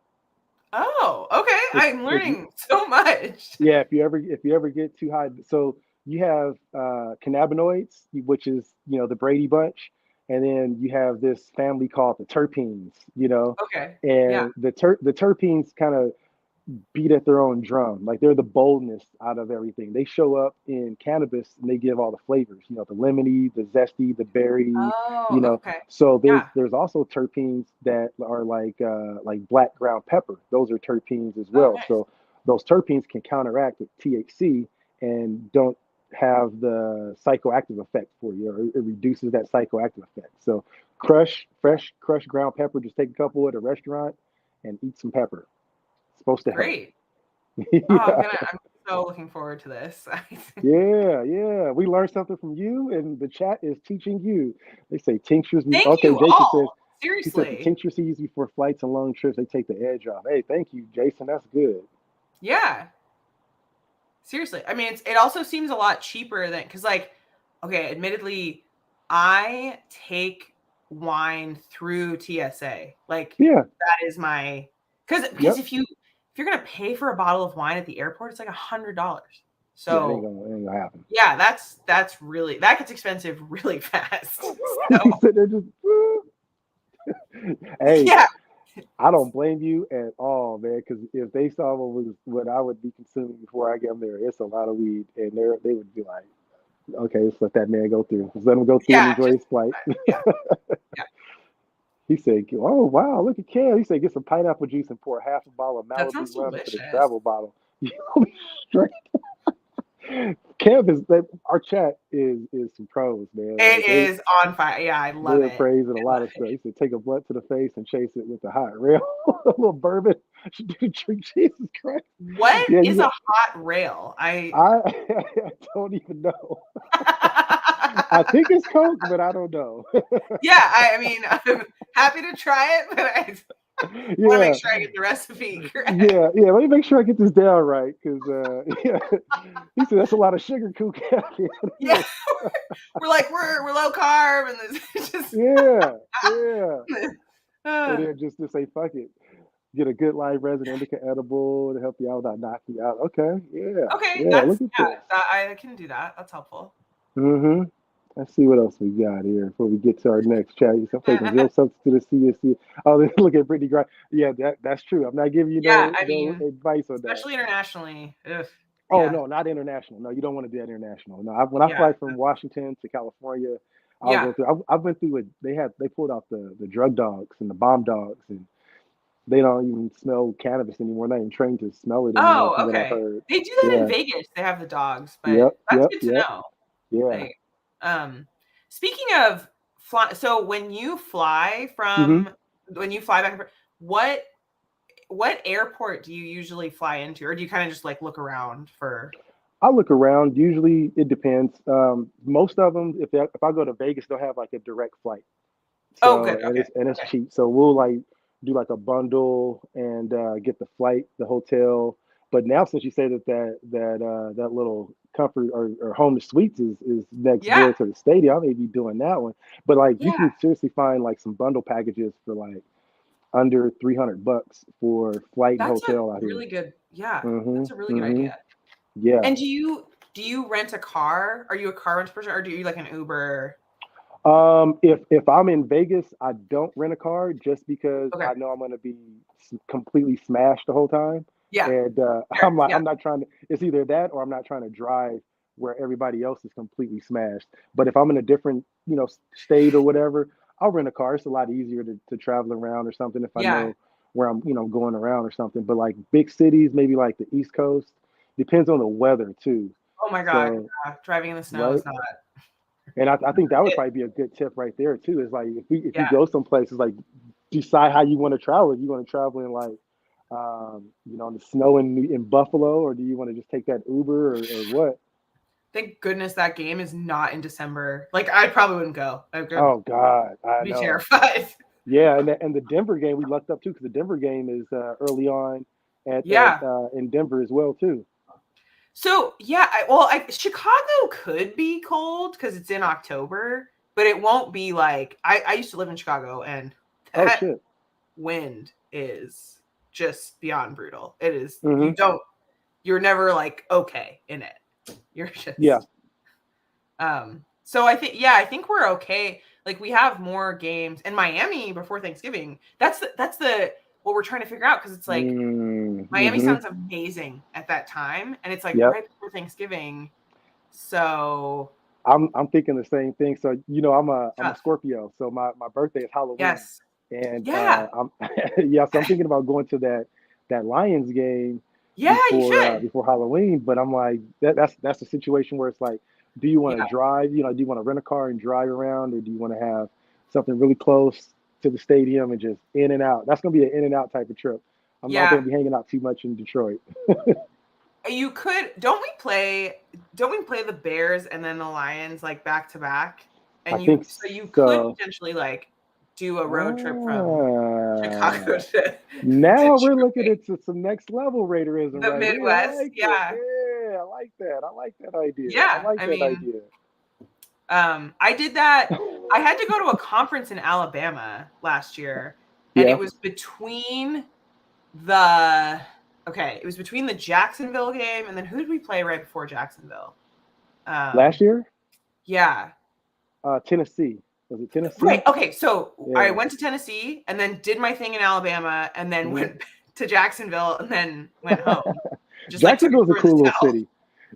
Oh, okay. I'm If you learning so much. Yeah, if you ever get too high, so you have cannabinoids, which is the Brady Bunch, and then you have this family called the terpenes, Okay. Yeah. and the terpenes kind of beat at their own drum. Like they're the boldness out of everything. They show up in cannabis and they give all the flavors. The lemony, the zesty, the berry. You Oh, know. okay. So there's Yeah. there's also terpenes that are like black ground pepper. Those are terpenes as Oh, well. nice. So those terpenes can counteract with THC and don't have the psychoactive effect for you, or it reduces that psychoactive effect. So fresh crushed ground pepper. Just take a couple at a restaurant and eat some pepper. It's supposed to help. Great. Oh, Yeah, I'm so looking forward to this. yeah, yeah. We learned something from you, and the chat is teaching you. They say tinctures. Thank Okay, you Jason says all. he said the Seriously. tinctures he used before flights and long trips. They take the edge off. Hey, thank you, Jason. That's good. Yeah. Seriously. I mean, it also seems a lot cheaper than because okay, admittedly, I take wine through TSA. Like Yeah. that is my because Yep. if you're gonna pay for a bottle of wine at the airport, it's like $100. Yeah. So It ain't gonna happen. yeah, that's really that gets expensive really fast. He So said they're just. Hey, yeah, I don't blame you at all, man. Because if they saw what I would be consuming before I get them there, it's a lot of weed, and they would be like, okay, let's let that man go through. Let's let him go through and yeah, enjoy just his flight. yeah, yeah. He said, "Oh wow, look at Cam." He said, "Get some pineapple juice and pour half a bottle of That Malibu sounds rum into the delicious. travel bottle." You'll be straight. Kev is our chat is some pros, man. Like It is on fire. Yeah, I love they're it. praising a I lot love of it. stuff. He said take a blunt to the face and chase it with a hot rail, a little bourbon. Drink. Jesus Christ. What Yeah, is you. a hot rail? I don't even know. I think it's Coke, but I don't know. Yeah, I mean, I'm happy to try it, but I want to make Yeah, sure I get the recipe correct. yeah. Let me make sure I get this down right, because yeah, he said that's a lot of sugar, Cook. Yeah, we're low carb, and this just Yeah, yeah. And uh, then just to say fuck it, get a good live resin indica edible to help you out without knocking you out. Okay, yeah, okay. yeah. Look at this. I can do that. That's helpful. Mm-hmm. Let's see what else we got here before we get to our next chat. I'm taking real substance to the CSC. Oh, look at Brittany Grind. Yeah, that's true. I'm not giving you Yeah, no I no mean, advice on that. especially internationally. Ugh, Oh yeah, no, not international. No, you don't want to do that international. No, when I yeah, fly from Washington to California, I'll yeah. go through. I've been through it. They pulled out the drug dogs and the bomb dogs, and they don't even smell cannabis anymore. They're not even trained to smell it anymore, Oh, from what I've okay. heard. They do that in Yeah. Vegas. They have the dogs, but Yep. that's Yep. good to Yep. know. Yeah. Like, speaking of fly, so Hmm. when you fly back and forth, what what airport do you usually fly into, or do you kind of just like look around for? I look around. Usually, it depends. Most of them, if I go to Vegas, they'll have like a direct flight. Oh, good. So Okay. and it's Okay. cheap. So we'll like do like a bundle and get the flight, the hotel. But now since you say that little comfort or home to suites is next Yeah. door to the stadium, I may be doing that one. But like you Yeah. can seriously find like some bundle packages for like under $300 for flight and That's a hotel out here. really good. Yeah, Hmm. that's a really good Hmm. idea. Yeah. And do you rent a car? Are you a car rental person, or do you like an Uber? If I'm in Vegas, I don't rent a car just because Okay. I know I'm gonna be completely smashed the whole time, Yeah. and Fair. Yeah. I'm not trying to. It's either that or I'm not trying to drive where everybody else is completely smashed. But if I'm in a different state or whatever, I'll rent a car. It's a lot easier to travel around or something if I Yeah. know where I'm going around or something. But like big cities, maybe like the East Coast, depends on the weather too. Oh my God. So Yeah. Driving in the snow right. is not And I think that would it. probably be a good tip right there too. Is like if you Yeah. go some places, like decide how you want to travel. If you want to travel in like in the snow in Buffalo, or do you want to just take that Uber or what? Thank goodness that game is not in December. Like I probably wouldn't go. I would Oh God, I be know. terrified. Yeah, and the Denver game we lucked up too because the Denver game is early on at Yeah. in Denver as well too. So yeah, Chicago could be cold because it's in October, but it won't be like I used to live in Chicago, and Oh that shit. wind is just beyond brutal. It is Hmm. you're never like okay in it. You're Yeah. just so I think we're okay. Like we have more games in Miami before Thanksgiving. That's the what we're trying to figure out, because it's like Miami Mm-hmm. sounds amazing at that time, and it's like Yep. right before Thanksgiving. So I'm thinking the same thing. So I'm a tough. Scorpio, so my birthday is Halloween, Yes. and Yeah. I'm yeah. So I'm thinking about going to that Lions game Yeah, you should. before Halloween. But I'm like that's a situation where it's like, do you want to Yeah. drive? Do you want to rent a car and drive around, or do you want to have something really close to the stadium and just in and out? That's gonna be an in and out type of trip. I'm not Yeah. gonna be hanging out too much in Detroit. You could don't we play the Bears and then the Lions like back to back? I And think you could so. potentially like do a road trip from Chicago Ah. to Now we're looking Detroit, into some next level Raiderism the right here. I Midwest. like it. Yeah. Yeah, I like that. I like that idea. I Yeah. like I that mean, idea. I did that. I had to go to a conference in Alabama last year, and Yeah. it was between the it was between the Jacksonville game, and then who did we play right before Jacksonville? Last year, Yeah. Tennessee. Was it Right. Tennessee? Okay. So I Yeah. went to Tennessee and then did my thing in Alabama, and then Hmm. went to Jacksonville and then went home. Just like took a Jacksonville's a tour of the cool little town. city.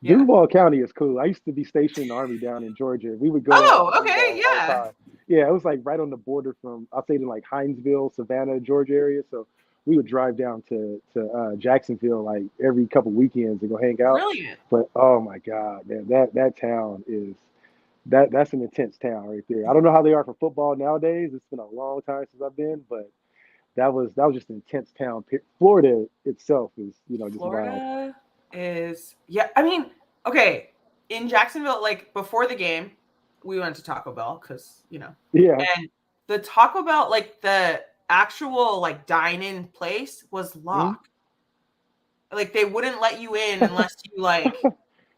Yeah. Duval County is cool. I used to be stationed in the Army down in Georgia. We would go down Oh, to okay. Duval all the Yeah. time. Yeah, it was like right on the border from, I'll say, in like Hinesville, Savannah, Georgia area. So we would drive down to Jacksonville like every couple weekends and go hang out. Brilliant. But oh my God, man, that town is that's an intense town right there. I don't know how they are for football nowadays. It's been a long time since I've been, but that was just an intense town. Florida itself is just wild. Florida is, yeah. I mean, okay, in Jacksonville, like before the game, we went to Taco Bell because Yeah. and the Taco Bell, like the actual like dine-in place was Mhm. locked. Like they wouldn't let you in unless you like,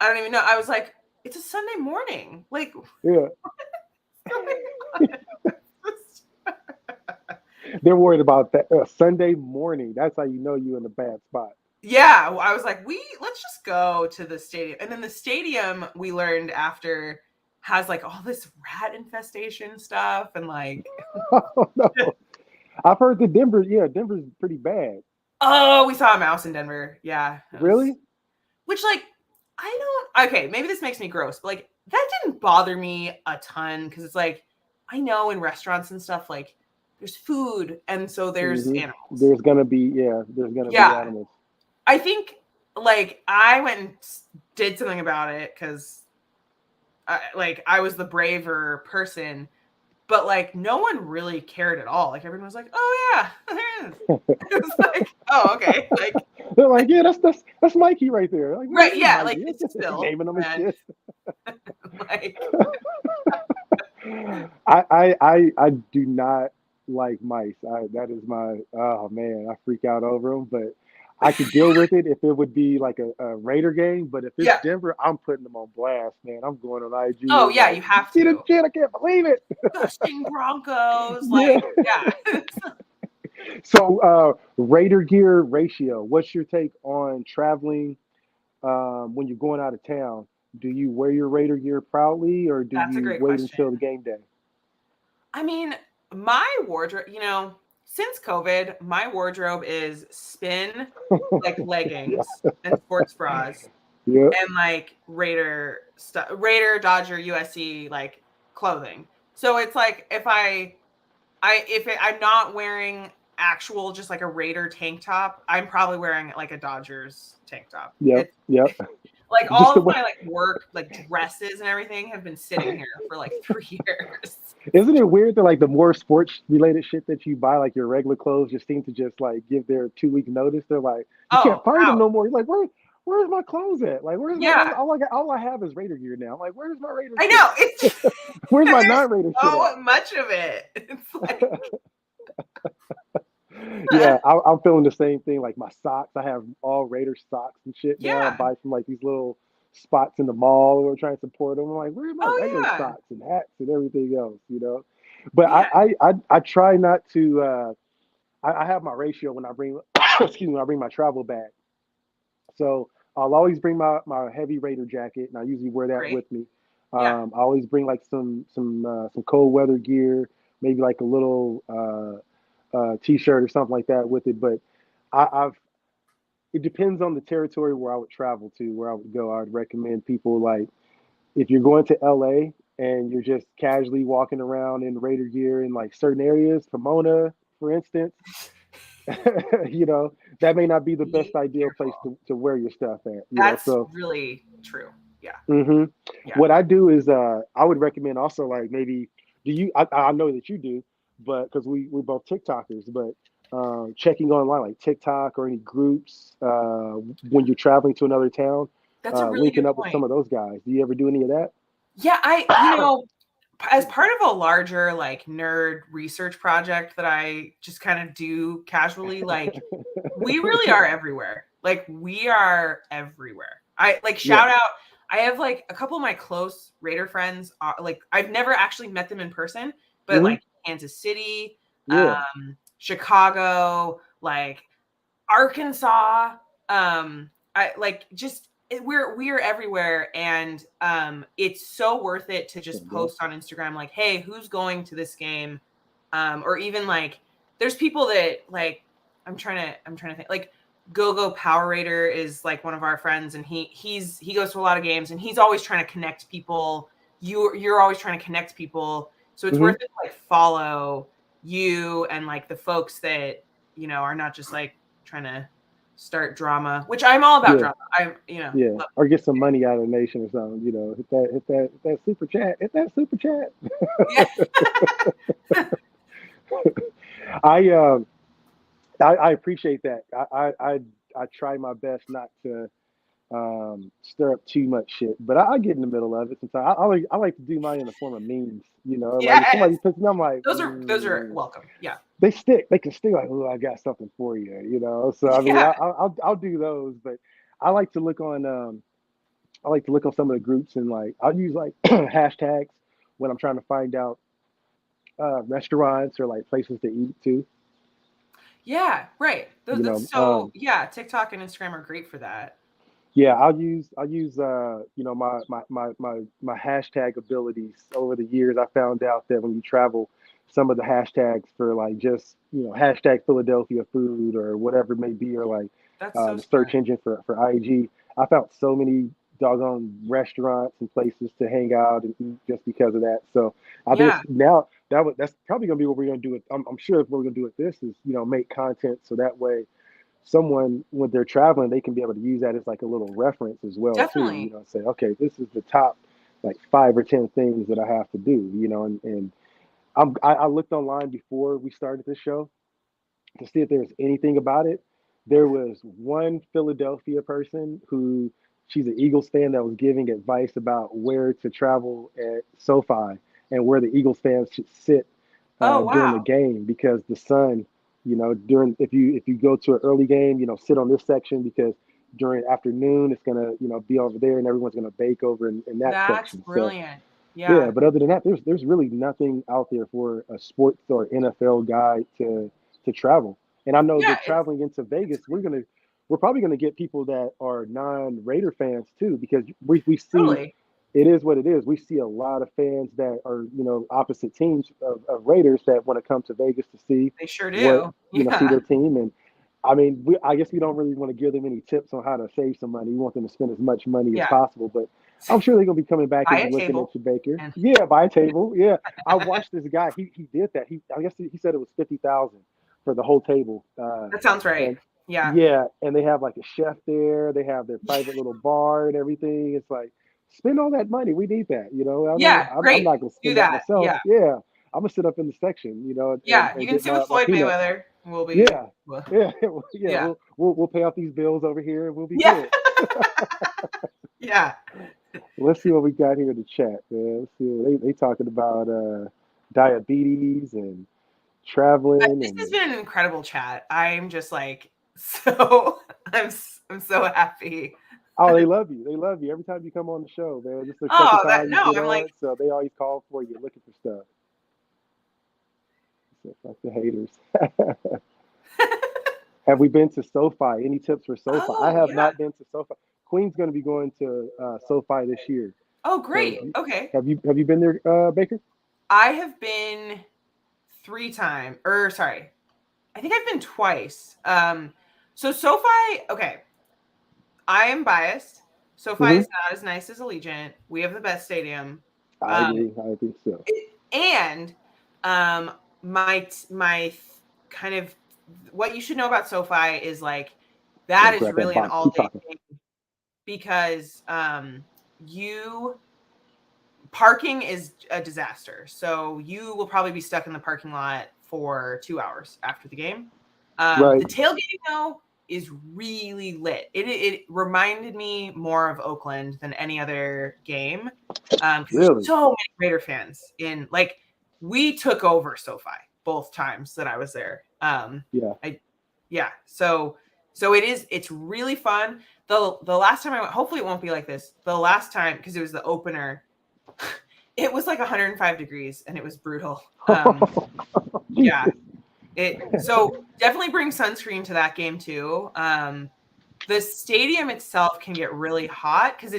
I don't even know. I was like, it's a Sunday morning. Like, Yeah. what's going on? They're worried about that Sunday morning. That's how you know you in a bad spot. Yeah, I was like, let's just go to the stadium. And then the stadium, we learned after, has like all this rat infestation stuff and like, Oh no. I've heard that Denver's pretty bad. oh, we saw a mouse in Denver. Yeah. Really? Which like, I don't, okay, maybe this makes me gross, but like that didn't bother me a ton because it's like, I know in restaurants and stuff, like there's food and so there's animals. There's gonna be Yeah. animals. I think like I went and did something about it because I was the braver person, but like no one really cared at all. Like everyone was like, "Oh yeah, there it is." It was like, "Oh okay." Like They're like, yeah, that's Mikey right there. Like, right, where's yeah, like Mikey? it's Phil, Naming him and and shit. like I do not like mice. That is my oh man, I freak out over them. But I could deal with it if it would be like a Raider game. But if it's yeah. Denver, I'm putting them on blast, man. I'm going on IG. Oh And yeah, like, you you have see the to. shit? I can't believe it. Disgusting Broncos, Yeah. like yeah. So Raider gear ratio. What's your take on traveling when you're going out of town? Do you wear your Raider gear proudly, or do That's a you great wait question. until the game day? I mean, my wardrobe, since COVID, my wardrobe is spin like leggings and sports bras Yeah. and like Raider, Dodger, USC like clothing. So it's like I'm not wearing actual just like a Raider tank top, I'm probably wearing like a Dodgers tank top. Yep. It's Yep. like Just all the of way. my like work like dresses and everything have been sitting here for like 3 years. Isn't it weird that like the more sports related shit that you buy, like your regular clothes, just seem to just like give their 2 week notice? They're like, you can't Oh, find them out. no more. You're like, where's my clothes at? Like, where's my Yeah, all I have is Raider gear now. I'm like, where's my Raider I shit know. at? It's Where's my there's non-Raider shit at? so much of it. It's like Yeah, I'm feeling the same thing. Like my socks, I have all Raider socks and shit now. I yeah. buy from like these little spots in the mall where I'm trying to support them. I'm like, where's my Oh regular yeah. socks and hats and everything else? But Man. I try not to. I have my ratio when I bring excuse me when I bring my travel bag. So I'll always bring my heavy Raider jacket, and I usually wear that Great. with me. Yeah. I always bring like some cold weather gear, maybe like a little t-shirt or something like that with it. But I've it depends on the territory where I would travel to, where I would go. I would recommend people like if you're going to LA and you're just casually walking around in Raider gear in like certain areas, Pomona, for instance, you know, that may not be the best Be ideal place careful. to wear your stuff at. That's So really true. Yeah. hmm Yeah. what I do is I would recommend also like maybe do you I know that you do, but because we're both TikTokers, but checking online like TikTok or any groups when you're traveling to another town, That's a really linking good up with point. some of those guys. Do you ever do any of that? Yeah, as part of a larger like nerd research project that I just kind of do casually, like we really are everywhere. Like we are everywhere. I like Yeah. shout out. I have like a couple of my close Raider friends are like I've never actually met them in person, but Hmm. like Kansas City, Yeah. Chicago, like Arkansas, I like just we're everywhere and it's so worth it to There just you go. post on Instagram like, hey, who's going to this game? Or even like there's people that like I'm trying to think like Go Power Raider is like one of our friends and he goes to a lot of games and he's always trying to connect people. You're always trying to connect people. So it's Hmm. worth it to like follow you and like the folks that are not just like trying to start drama, which I'm all about Yeah, drama. yeah. Love Or get some money out of the nation or something. Hit that super chat. Hit that super chat. it. I um I appreciate that. I try my best not to stir up too much shit, but I get in the middle of it sometimes. I like to do mine in the form of memes. Like if Yes. somebody puts me, I'm like, Those are welcome. Yeah. they stick. They can stick like, oh, I got something for you. So I mean, Yeah. I'll do those, but I like to look on I like to look on some of the groups and like I'll use like hashtags when I'm trying to find out restaurants or like places to eat too. Yeah. Right. You That's know, so, yeah. TikTok and Instagram are great for that. yeah, I'll use my hashtag abilities over the years. I found out that when you travel, some of the hashtags for like just hashtag Philadelphia food or whatever it may be, or like That's so the search smart. engine for IG. I found so many doggone restaurants and places to hang out and eat just because of that. So I think Yeah. it's now that's probably gonna be what we're gonna do. I'm sure what we're gonna do with this is make content so that way someone when they're traveling they can be able to use that as like a little reference as well too, Definitely. say okay, this is the top like 5 or 10 things that I have to do, and I looked online before we started this show to see if there was anything about it. There was one Philadelphia person who she's an Eagles fan that was giving advice about where to travel at SoFi and where the Eagles fans should sit Oh, during the wow. game because the sun, during if you go to an early game, sit on this section because during afternoon it's gonna be over there and everyone's gonna bake over in that That's section. So brilliant. yeah, Yeah. but other than that, there's really nothing out there for a sports or NFL guy to travel. And I know Yeah. that traveling into It's Vegas, great. we're probably gonna get people that are non-Raider fans too, because we see Totally. it is what it is. We see a lot of fans that are opposite teams of Raiders that want to come to Vegas to see They sure what do. see Yeah. their team. And I mean, I guess we don't really want to give them any tips on how to save some money. We want them to spend as much money as Yeah. possible, but I'm sure they're gonna be coming back Buy and a looking at table. your baker. And Yeah, buy a table. Yeah, I watched this guy. He did that. I guess he said it was 50,000 for the whole table. that sounds right. And Yeah. yeah, and they have like a chef there. They have their private little bar and everything. It's like spend all that money. We need that. Yeah. I'm Great. not gonna Do spend that that. myself. Yeah. Yeah, I'm gonna sit up in the section. Yeah. You And can get sit with my Floyd peanut. Mayweather. We'll be, Yeah, well, yeah, yeah. yeah. We'll pay off these bills over here and we'll be Yeah. good. Yeah. Let's see what we got here in the chat, man. Let's see what they talking about diabetes and traveling This has and been an incredible chat. I'm just like, so, I'm so happy. oh, they love you. They love you every time you come on the show, man. This is the second Oh, that, time you've no, been I'm like, on, so they always call for you looking for stuff. So fuck the haters. Have we been to SoFi? Any tips for SoFi? I oh, have yeah. not been to SoFi. Queen's going to be going to SoFi this year. Oh, So great. Okay. have you been there, Baker? I have been 3 times, or sorry, I think I've been twice. So SoFi, okay, I am biased. SoFi Hmm. is not as nice as Allegiant. We have the best stadium. I Um, agree. I think so. and my kind of what you should know about SoFi is like Let that me is grab that really an box. all Keep day talking. thing because you parking is a disaster. So you will probably be stuck in the parking lot for 2 hours after the game. Right. The tailgating though is really lit. It reminded me more of Oakland than any other game because there's Really? so many Raider fans in. Like we took over SoFi both times that I was there. Yeah. I yeah. So it's really fun. The last time I went, hopefully it won't be like this. The last time because it was the opener, it was like 105 degrees and it was brutal. Yeah. Jesus. So definitely bring sunscreen to that game too. The stadium itself can get really hot because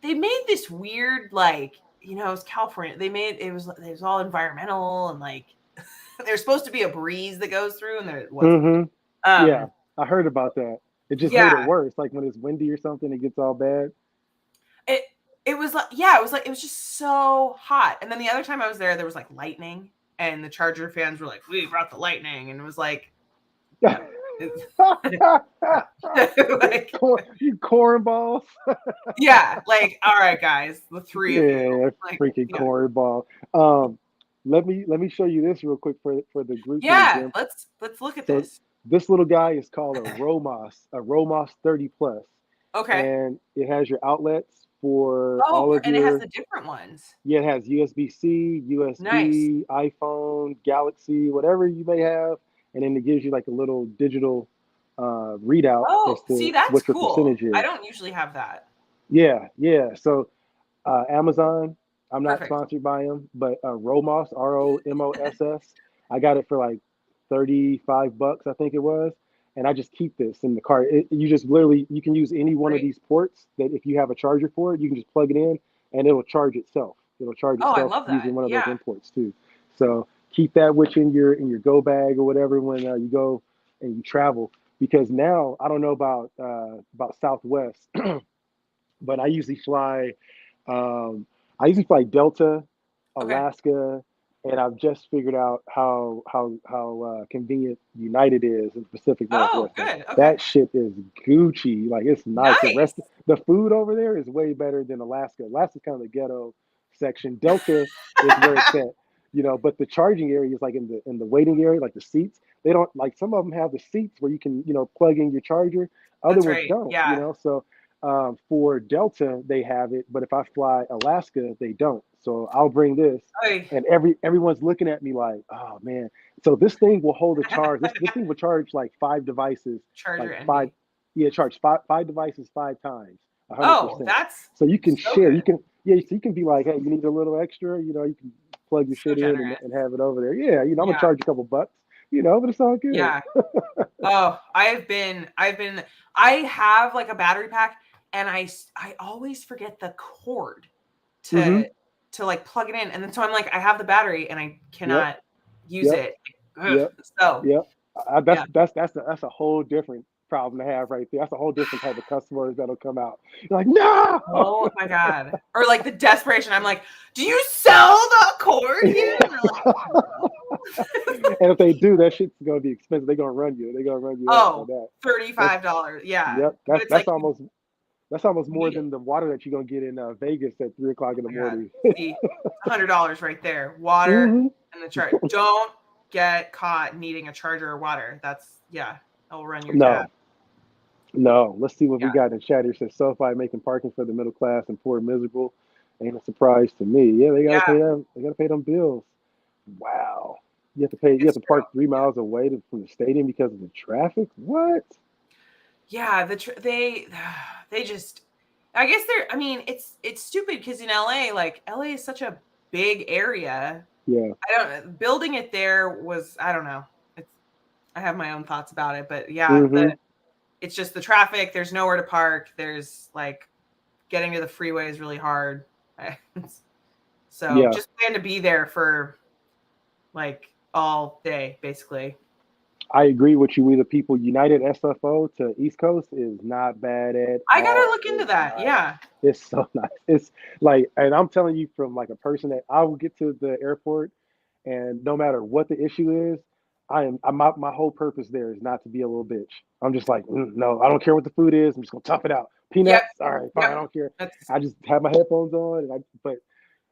they made this weird it's California. It was all environmental and like there's supposed to be a breeze that goes through and there wasn't. Hmm. Yeah, Um, I heard about that. It just made it yeah, worse. Like when it's windy or something, it gets all bad. it it was like yeah, it was just so hot. And then the other time I was there was like lightning and the Charger fans were like, "We brought the lightning," and it was like Like, You cornballs. yeah, like, all right, guys, the three of you, Yeah, like, freaking yeah, cornball. Um, let me show you this real quick for the group here, yeah. Jim. Let's look at So this. this little guy is called a Romos 30 plus, Okay. and it has your outlets for Oh, all of and it has your. the different ones. Yeah, it has USB-C, Nice. USB, iPhone, Galaxy, whatever you may have, and then it gives you like a little digital readout as Oh, see, to that's what your cool. percentage I is. don't usually have that. Yeah, yeah. So Amazon, I'm not Perfect. sponsored by them, but Romos, Romoss, I got it for like $35, I think it was, and I just keep this in the car. You just literally you can use any one of Great. these ports that if you have a charger for it, you can just plug it in and it'll charge itself. It'll charge Oh, I itself love that. using one of those Yeah. imports too. So keep that with you in your go bag or whatever when you go and you travel. Because now I don't know about Southwest, but um, I usually fly Delta, Okay. Alaska, and I've just figured out how convenient United is in the Pacific Oh, Northwest. Like good. Okay. that shit is Gucci. Like it's nice. Nice. The food over there is way better than Alaska. Alaska's kind of the ghetto section. Delta is where it's at. But the charging area is like in the waiting area, like the seats. They don't like some of them have the seats where you can plug in your charger. Other That's ones right. don't. Yeah. So for Delta, they have it, but if I fly Alaska, they don't. So I'll bring this, Oy. and everyone's looking at me like, "Oh man!" So this thing will hold a charge. This thing will charge like five devices, Charger like five. envy. Yeah, charge five devices 5 times, Oh, 100%. that's So you can so share. You good. can yeah. So you can be like, "Hey, you need a little extra?" You can plug your So shit in generous. and have it over there. Yeah, I'm gonna Yeah. charge a couple bucks. But it's all good. Yeah. Oh, I have like a battery pack, and I always forget the cord Mm-hmm. to like plug it in, and then so I'm like, I have the battery and I Yep. cannot use Yep. it. Ugh. Yep. So Yep. yeah. That's a whole different problem to have right there. That's a whole different type of customers that'll come out. You're like, no. Oh my god. Or like the desperation. I'm like, do you sell the cord here? And they're like, And if they do, that shit's gonna be expensive. They're gonna run you. They're gonna run you up for oh, that. That's $35. Yeah. yep. But That's it's that's like almost you more need it. than the water that you're gonna get in Vegas at 3 o'clock in the Oh my god. morning. See, $100 right there. Water hmm and the chart. Don't get caught needing a charger or water. That's yeah, it'll run your tab. No, no. Let's see what we Yeah. got in chat here. Says SoFi making parking for the middle class and poor and miserable. Ain't a surprise to me. Yeah, they gotta Yeah, pay them. They gotta pay them bills. Wow. You have to pay. You have it's to true. park 3 miles away from the stadium because of the traffic. What? Yeah, they just I guess they're I mean, it's stupid because in LA, like LA is such a big area. Yeah. I don't building it there was I don't know. It's I have my own thoughts about it, but yeah, Mm-hmm. it's just the traffic, there's nowhere to park, there's like getting to the freeway is really hard. So Yeah. just plan to be there for like all day, basically. I agree with you. We the people United SFO to East Coast is not bad at I gotta all. look into It's that. nice. Yeah. It's so nice. It's like, and I'm telling you from like a person that I will get to the airport, and no matter what the issue is, my whole purpose there is not to be a little bitch. I'm just like, no, I don't care what the food is. I'm just gonna tough it out. Yep. Peanuts, all right, fine, I Yep. don't care. That's I just have my headphones on, but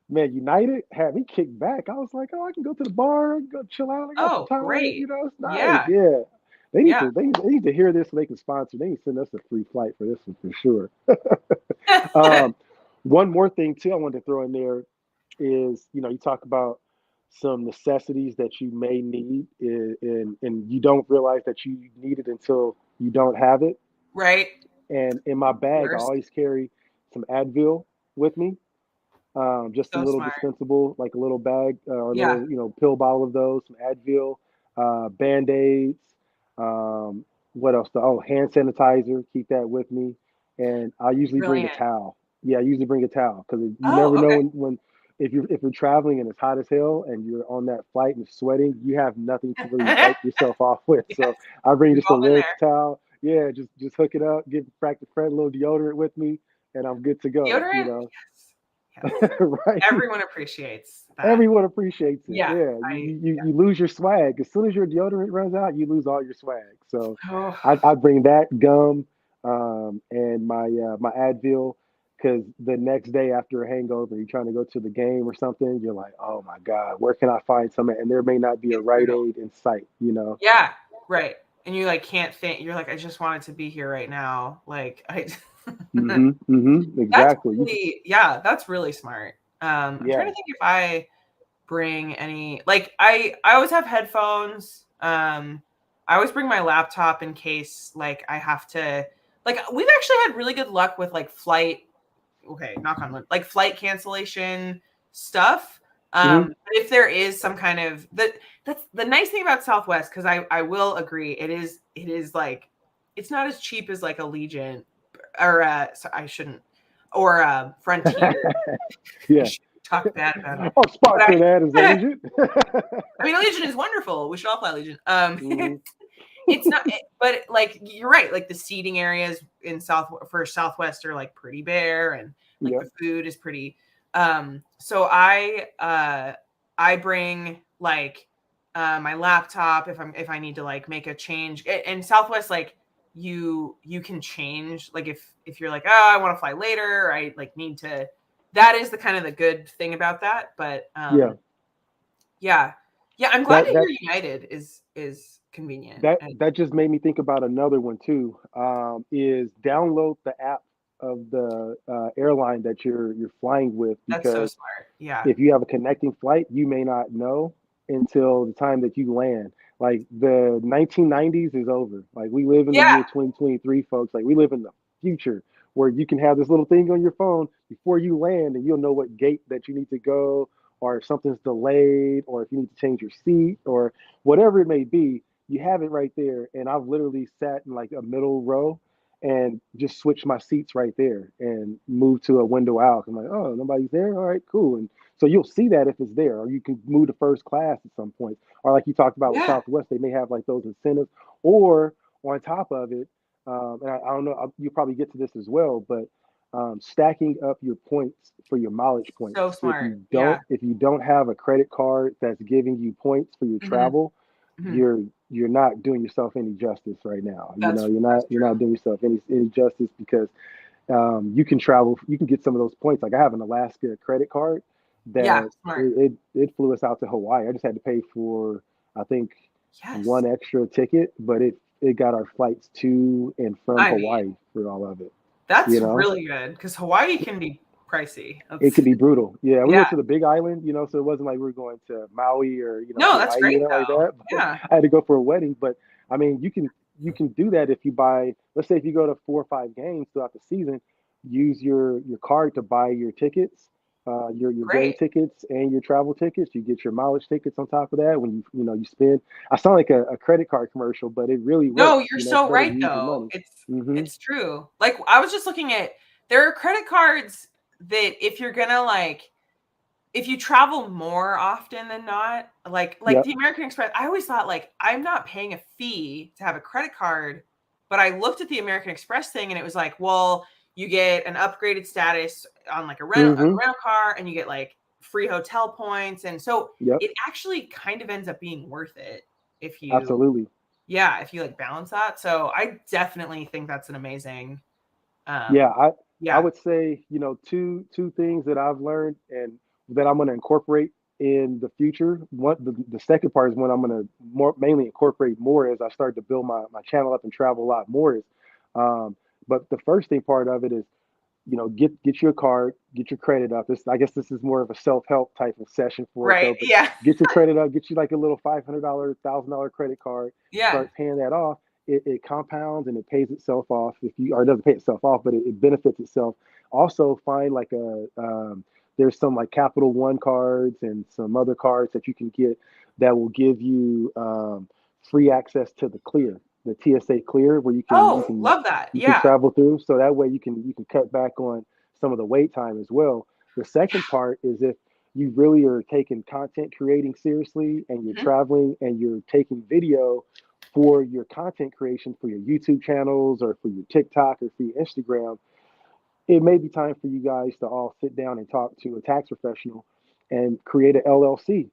man, United had me kicked back. I was like, oh, I can go to the bar, I can go chill out. I got some oh, time. great. It's nice. Yeah. Yeah. They need Yeah. to they need to hear this so they can sponsor. They need to send us a free flight for this one for sure. Um, one more thing too I wanted to throw in there is, you talk about some necessities that you may need and you don't realize that you need it until you don't have it. Right. And in my bag, I Worst. always carry some Advil with me, just a So little smart. dispensable, like a little bag or a Yeah. little, pill bottle of those, some Advil, Band-Aids. What else? Hand sanitizer. Keep that with me, and I usually bring a Brilliant. towel. Yeah, I usually bring a towel because you Oh, never know okay. when if you're traveling and it's hot as hell and you're on that flight and sweating, you have nothing to really Yes. wipe yourself off with. So I bring We've just a all been lint there. towel. Yeah, just hook it up, give practice a little deodorant with me, and I'm good to go. Deodorant? Yes. Yes. Right? Everyone appreciates that. Everyone appreciates it. Yeah, Yeah, I you lose your swag as soon as your deodorant runs out. You lose all your swag. So oh I bring that gum and my Advil because the next day after a hangover, you're trying to go to the game or something. You're like, oh my god, where can I find some? And there may not be a it's Rite brutal. Aid in sight. You know. Yeah, right. And you like can't think. You're like, I just wanted to be here right now. Like I. That's Exactly. really yeah. That's really smart. I'm trying Yeah. to think if I bring any like I always have headphones. I always bring my laptop in case like I have to like we've actually had really good luck with like flight okay, knock on wood, like flight cancellation stuff. hmm But if there is some kind of that's the nice thing about Southwest because I will agree it is like it's not as cheap as like Allegiant or so I shouldn't or Frontier. I Yeah. should talk bad about them, Our but sponsor that is I Allegiant. I mean Allegiant is wonderful. We should all fly Allegiant. hmm It's not, but like you're right. Like the seating areas in Southwest are like pretty bare, and like Yep. the food is pretty. So I bring like my laptop if I need to like make a change. And Southwest like you can change like if you're like oh I want to fly later or I like need to. That is the kind of the good thing about that. But Yeah. yeah, yeah. I'm glad That to that hear United is convenient. that And that just made me think about another one too. Is download the app of the airline that you're flying with that's so because smart. Yeah. if you have a connecting flight, you may not know until the time that you land. Like the 1990s is over. Like we live in the Yeah. year 2023, folks. Like we live in the future where you can have this little thing on your phone before you land and you'll know what gate that you need to go or if something's delayed or if you need to change your seat or whatever it may be. You have it right there. And I've literally sat in like a middle row and just switched my seats right there and moved to a window out. I'm like, oh, nobody's there. All right, cool. And so you'll see that if it's there, or you can move to first class at some point. Or like you talked about with Yeah. Southwest, they may have like those incentives. Or on top of it, and I don't know, you probably get to this as well, but stacking up your points for your mileage points. So If smart. you Yeah. don't have a credit card that's giving you points for your Hmm. travel, Hmm. you're not doing yourself any justice right now. You know, That's you're not true. doing yourself any justice because you can travel, you can get some of those points. Like I have an Alaska credit card Yeah. that Smart. it flew us out to Hawaii. I just had to pay for I think Yes. one extra ticket, but it got our flights to and from I mean, Hawaii for all of it. You that's know, really good because Hawaii can be pricey. it That's can be brutal. Yeah, we yeah. went to the Big Island, you know, so it wasn't like we were going to Maui or No, that's Hawaii or great anything like though. that. But Yeah. I had to go for a wedding. But I mean, you can do that if you buy. Let's say if you go to 4 or 5 games throughout the season, use your card to buy your tickets, your game Great. tickets and your travel tickets. You get your mileage tickets on top of that when you spend. I sound like a credit card commercial, but it really No, works. you're You know, it's so the way to right use your though. money. It's hmm it's true. Like I was just looking at there are credit cards that if you're gonna like if you travel more often than not, like Yep. the American Express, I always thought like I'm not paying a fee to have a credit card, but I looked at the American Express thing and it was like, well, you get an upgraded status on like a hmm rental car and you get like free hotel points. And so Yep. it actually kind of ends up being worth it if you Absolutely. yeah, if you like balance that. So I definitely think that's an amazing Yeah, um I yeah. would say, two things that I've learned and that I'm going to incorporate in the future. One, the second part is when I'm going to more mainly incorporate more as I start to build my channel up and travel a lot more is, um, but the first thing part of it is get your card, get your credit up. I guess this is more of a self help type of session for it Right. though. But Yeah. get your credit up, get you like a little $500, $1,000 credit card, Yeah. start paying that off. It compounds and it pays itself off if you or it doesn't pay itself off, but it benefits itself. Also, find like there's some like Capital One cards and some other cards that you can get that will give you free access to the TSA Clear, where Oh, love that. you can Yeah. travel through. So that way you can cut back on some of the wait time as well. The second part is if you really are taking content creating seriously and you're Mhm. traveling and you're taking video for your content creation for your YouTube channels or for your TikTok or for your Instagram, it may be time for you guys to all sit down and talk to a tax professional and create an LLC.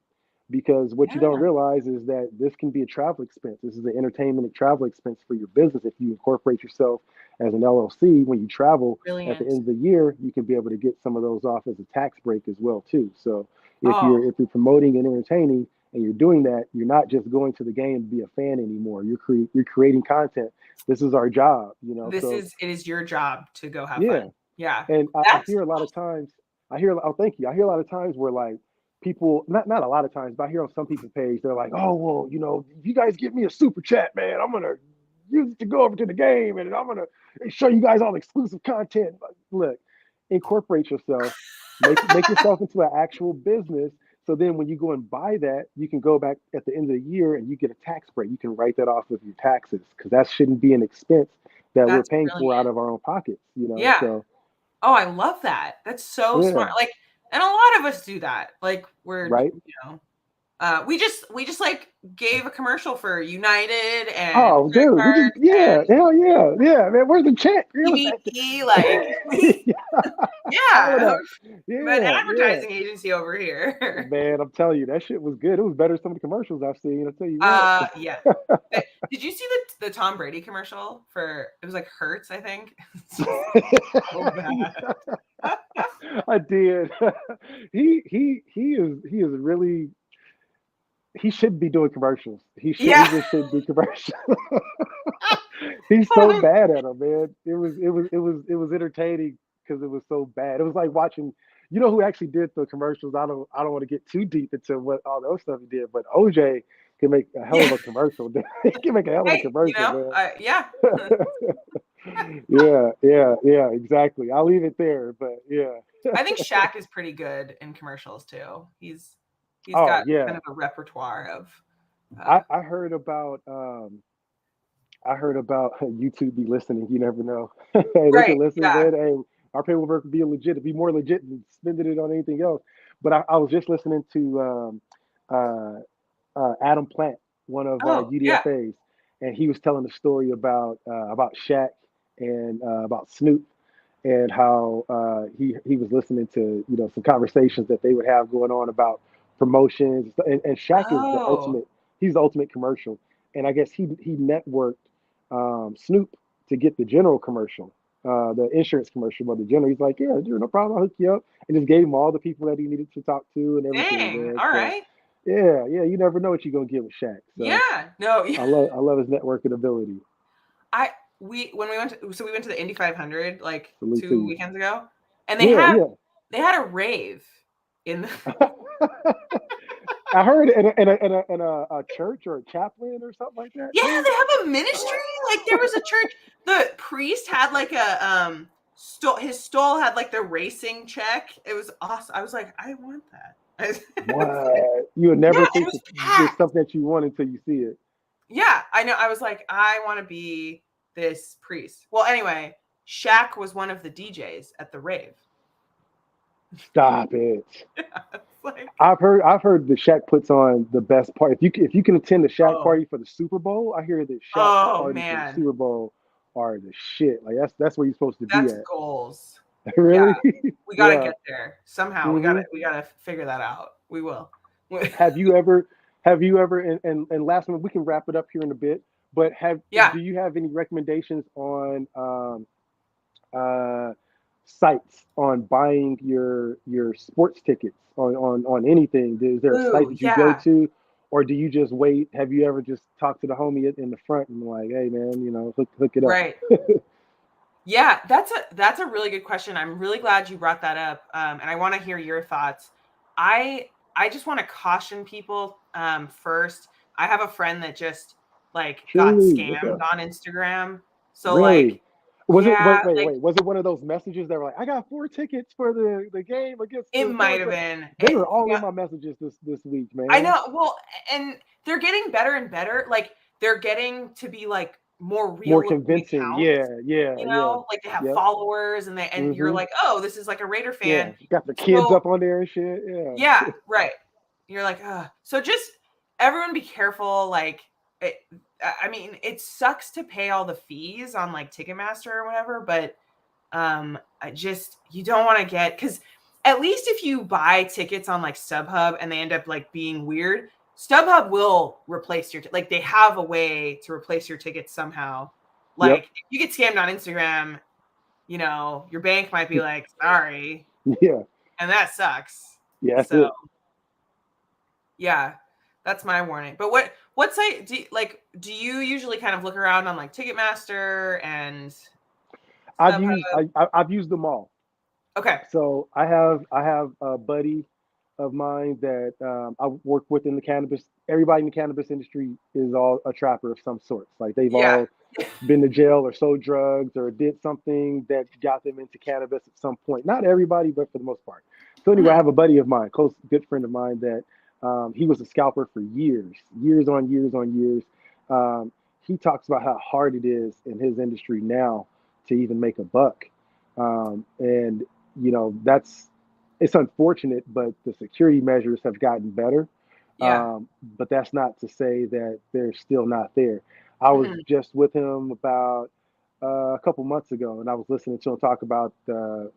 Because what you don't Yeah, realize is that this can be a travel expense. This is an entertainment and travel expense for your business. If you incorporate yourself as an LLC, when you travel at the brilliant. end of the year, you can be able to get some of those off as a tax break as well too. So Oh, if you're promoting and entertaining and you're doing that, you're not just going to the game to be a fan anymore. You're creating content. This is our job, you know. So it is your job to go have yeah, fun. Yeah. and I That's hear a lot of times, oh, thank you. I hear a lot of times where like people, not a lot of times, but I hear on some people's page, they're like, oh, well, you know, if you guys give me a super chat, man, I'm going to use it to go over to the game and I'm going to show you guys all exclusive content. Look, incorporate yourself, make yourself into an actual business. So then when you go and buy that, you can go back at the end of the year and you get a tax break. You can write that off of your taxes because that shouldn't be an expense that we're that's paying for out brilliant. of our own pockets, you know? Yeah. So Oh, I love that. That's so smart. yeah, Like, and a lot of us do that. Like, right. know, we just like gave a commercial for United and Oh, credit dude, we just cards yeah, and hell yeah, yeah, man. Where's the check? Yeah, what's that? EBT. Like, we, All of yeah, that. I'm an Yeah, yeah, advertising agency over here. man. I'm telling you, that shit was good. It was better than some of the commercials I've seen. I'll tell you what. Yeah. Did you see the Tom Brady commercial for? It was like Hertz, I think. It's just so bad. I did. He is really he should be doing commercials. He Yeah. just should be commercials. He's so bad at them, man. It was entertaining because it was so bad. It was like watching. You know who actually did the commercials? I don't want to get too deep into what all the other stuff he did, but OJ can make a hell of Yeah. a commercial. He can make a hell of a Hey, commercial, man. yeah. Yeah, yeah, yeah, exactly. I'll leave it there, but yeah. I think Shaq is pretty good in commercials too. He's Oh got yeah, kind of a repertoire of uh I heard about I heard about YouTube be listening. You never know. Hey, they right. can listen, Yeah. man. Hey, our paperwork could be legit. Be more legit than spending it on anything else. But I was just listening to uh, Adam Plant, one of Oh, yeah. UDFA's, and he was telling the story about Shaq and about Snoop and how he was listening to some conversations that they would have going on about promotions and Shaq is the Oh. ultimate. He's the ultimate commercial, and I guess he networked Snoop to get the general commercial, the insurance commercial. But the general, he's like, yeah, dude, no problem, I'll hook you up, and just gave him all the people that he needed to talk to and everything, Dang. man. All So right. yeah, yeah, you never know what you're gonna get with Shaq. So Yeah. No, yeah. I love his networking ability. I we when we went to so we went to the Indy 500 like Salute to 2 you. weekends ago, and Yeah, they had a rave in the yeah. I heard in a church or a chaplain or something like that Yeah, too. they have a ministry. Like there was a church. The priest had like a his stole had like the racing check. It was awesome. I was like, I want that. What you would Yeah, never it think was that there's packed. something that you want until you see it. Yeah, I know. I was like, I want to be this priest. Well, anyway, Shaq was one of the DJs at the rave. Stop it. It's like, I've heard that Shaq puts on the best party. If you can attend the Shaq oh, party for the Super Bowl, I hear that Shaq's oh parties for the man, Super Bowl are the shit. Like that's where you're supposed to be that's at. goals. Yeah, Really? we got to Yeah. get there somehow. Hmm. We gotta figure that out. We will. Have you ever and last one we can wrap it up here in a bit, but have Yeah. do you have any recommendations on uh, sites on buying your sports tickets on anything? Is there a site Ooh, that you go yeah. to, or do you just wait? Have you ever just talked to the homie in the front and like, hey man, hook it up? Right. Yeah, that's a really good question. I'm really glad you brought that up, and I want to hear your thoughts. I just want to caution people. First, I have a friend that just like got Truly, what's scammed up? on Instagram. So Really? like, Was it yeah, like wait? Was it one of those messages that were like, I got 4 tickets for the game against it the so might and have so? been. They were all Yeah, in my messages this week, I man. know. Well, and they're getting better and better. Like they're getting to be like more More real looking convincing. Yeah, accounts. yeah, yeah. Like they have Yep. followers and you're Mm-hmm. like, oh, this is like a Raider Yeah. fan. Got the kids So up on there and shit. Yeah. yeah, right. You're like, so just everyone be careful. Like, I mean, it sucks to pay all the fees on like Ticketmaster or whatever, but I just you don't want to get because at least if you buy tickets on like StubHub and they end up like being weird, StubHub will replace your like they have a way to replace your tickets somehow. Yep. Like if you get scammed on Instagram, your bank might be like, sorry, Yeah. and that sucks. Yeah. That's So it. yeah, that's my warning. But what site do you usually kind of look around on like Ticketmaster and I've StubHub? used I've used them all. Okay. So I have a buddy of mine that I work with in the cannabis. Everybody in the cannabis industry is all a trapper of some sorts. Like they've Yeah. all been to jail or sold drugs or did something that got them into cannabis at some point. Not everybody, but for the most part. So anyway, I Mhm. have a buddy of mine, close good friend of mine, that he was a scalper for years on years on years. He talks about how hard it is in his industry now to even make a buck, and that's it's unfortunate, but the security measures have gotten better. Yeah. But that's not to say that they're still not there. I was Mhm. just with him about a couple months ago, and I was listening to him talk about there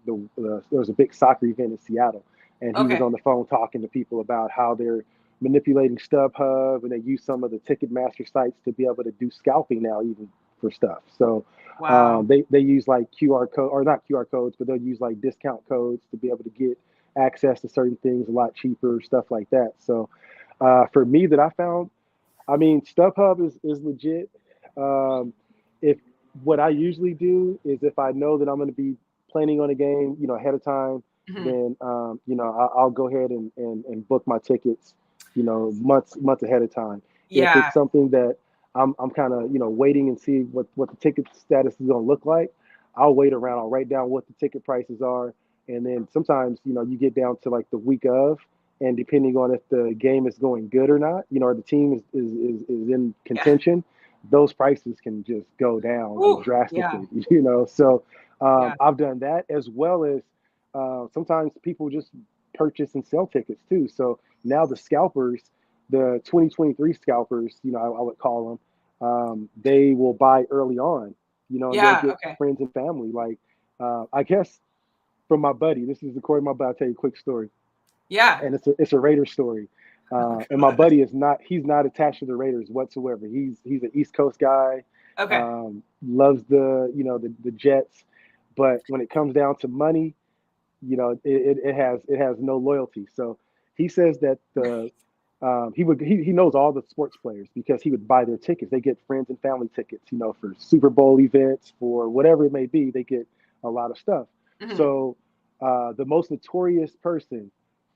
was a big soccer event in Seattle, and he was Okay. on the phone talking to people about how they're manipulating StubHub and they use some of the Ticketmaster sites to be able to do scalping now, even for stuff. So Wow. they use like QR code or not QR codes, but they'll use like discount codes to be able to get access to certain things a lot cheaper, stuff like that. So for me, that I found, I mean, StubHub is legit. If what I usually do is if I know that I'm going to be planning on a game, ahead of time, Mhm. then I'll go ahead and book my tickets, months ahead of time. If Yeah. it's something that I'm kind of waiting and see what the ticket status is going to look like, I'll wait around. I'll write down what the ticket prices are, and then sometimes you get down to like the week of, and depending on if the game is going good or not, or the team is in Yeah. contention, those prices can just go down Ooh, yeah. drastically. So Yeah. I've done that, as well as sometimes people just purchase and sell tickets too. So now the scalpers, the 2023 scalpers, I would call them, they will buy early on, and they'll Yeah. get Okay. friends and family. Like I guess from my buddy, this is according to my buddy. I'll tell you a quick story, Yeah. and it's a Raider story. Oh And my God. buddy he's not attached to the Raiders whatsoever. He's an East Coast guy, Okay. loves the Jets, but when it comes down to money, it has no loyalty. So he says that he knows all the sports players because he would buy their tickets. They get friends and family tickets, for Super Bowl events, for whatever it may be. They get a lot of stuff. Mhm. So the most notorious person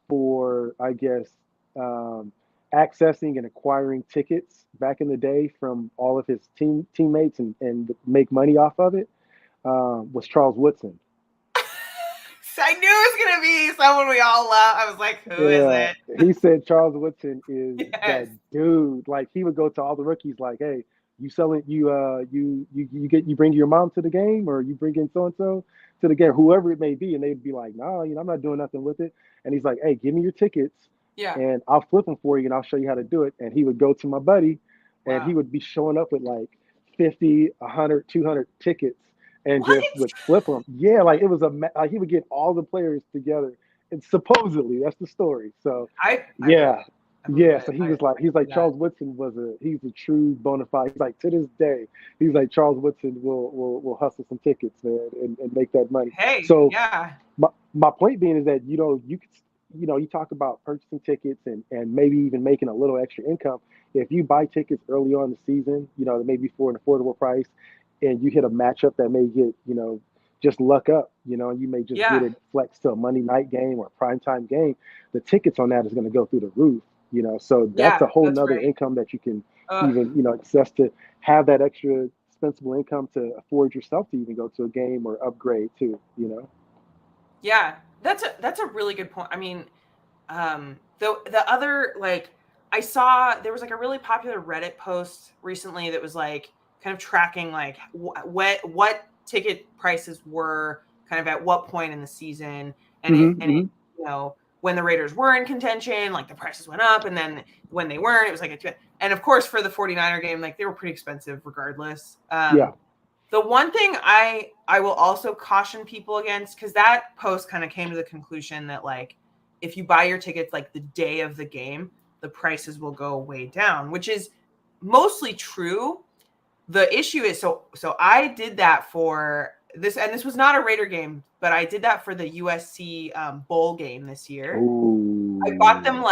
for, I guess, um, accessing and acquiring tickets back in the day from all of his teammates and make money off of it was Charles Woodson. I knew it was gonna be someone we all love. I was like, who is Yeah, it? he said Charles Woodson is Yes. that dude. Like he would go to all the rookies, like, "Hey, you selling you bring your mom to the game, or you bring in so and so to the game, whoever it may be," and they'd be like, "No, I'm not doing nothing with it." And he's like, "Hey, give me your tickets, Yeah. and I'll flip them for you, and I'll show you how to do it." And he would go to my buddy, and he Wow. would be showing up with like 50, 100, 200 tickets, and What? just would flip them. Yeah, like it was like he would get all the players together, and supposedly that's the story. So I believe yeah, it. I believe yeah. it. So I he's like believe that. Charles Woodson he's a true bona fide. He's like, to this day, he's like Charles Woodson will hustle some tickets, man, and make that money. Hey, So yeah. my point being is that you could, you talk about purchasing tickets and maybe even making a little extra income if you buy tickets early on in the season, maybe for an affordable price, and you hit a matchup that may get, just luck up, and you may just get Yeah. it flexed to a Monday night game or a primetime game. The tickets on that is going to go through the roof, so that's Yeah, a whole that's nother right. income that you can Ugh. even, access to, have that extra dispensable income to afford yourself to even go to a game or upgrade too. Yeah. That's a really good point. I mean, the other like I saw there was like a really popular Reddit post recently that was like kind of tracking like what ticket prices were kind of at what point in the season, and it Hmm. Hmm. when the Raiders were in contention, like the prices went up, and then when they weren't, it was like and of course for the 49er game, like they were pretty expensive regardless. Yeah. The one thing I will also caution people against, because that post kind of came to the conclusion that like if you buy your tickets like the day of the game, the prices will go way down, which is mostly true. The issue is so I did that for this, and this was not a Raider game, but I did that for the USC bowl game this year. I bought them Ooh.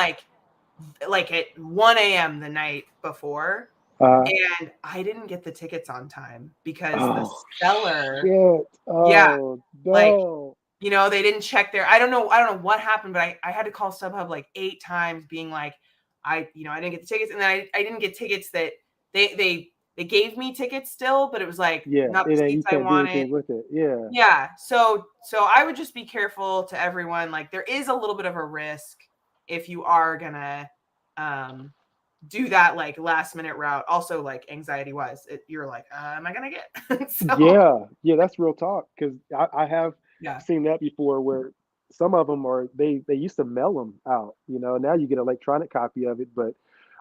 like at 1 a.m. the night before, Uh, and I didn't get the tickets on time because the oh seller, shit. yeah, Oh like, no. they didn't check their, I don't know what happened, but I had to call StubHub like 8 times being like, I didn't get the tickets. And then I didn't get tickets that they gave me tickets still, but it was like Yeah, not it the ain't. You seats I can't do wanted. anything with it. Yeah. Yeah. So I would just be careful to everyone. Like there is a little bit of a risk if you are gonna um do that like last minute route. Also, like anxiety wise, you're like, am I gonna get? So Yeah, that's real talk. Because I have yeah. seen that before, where some of them are they used to mail them out. Now you get an electronic copy of it. But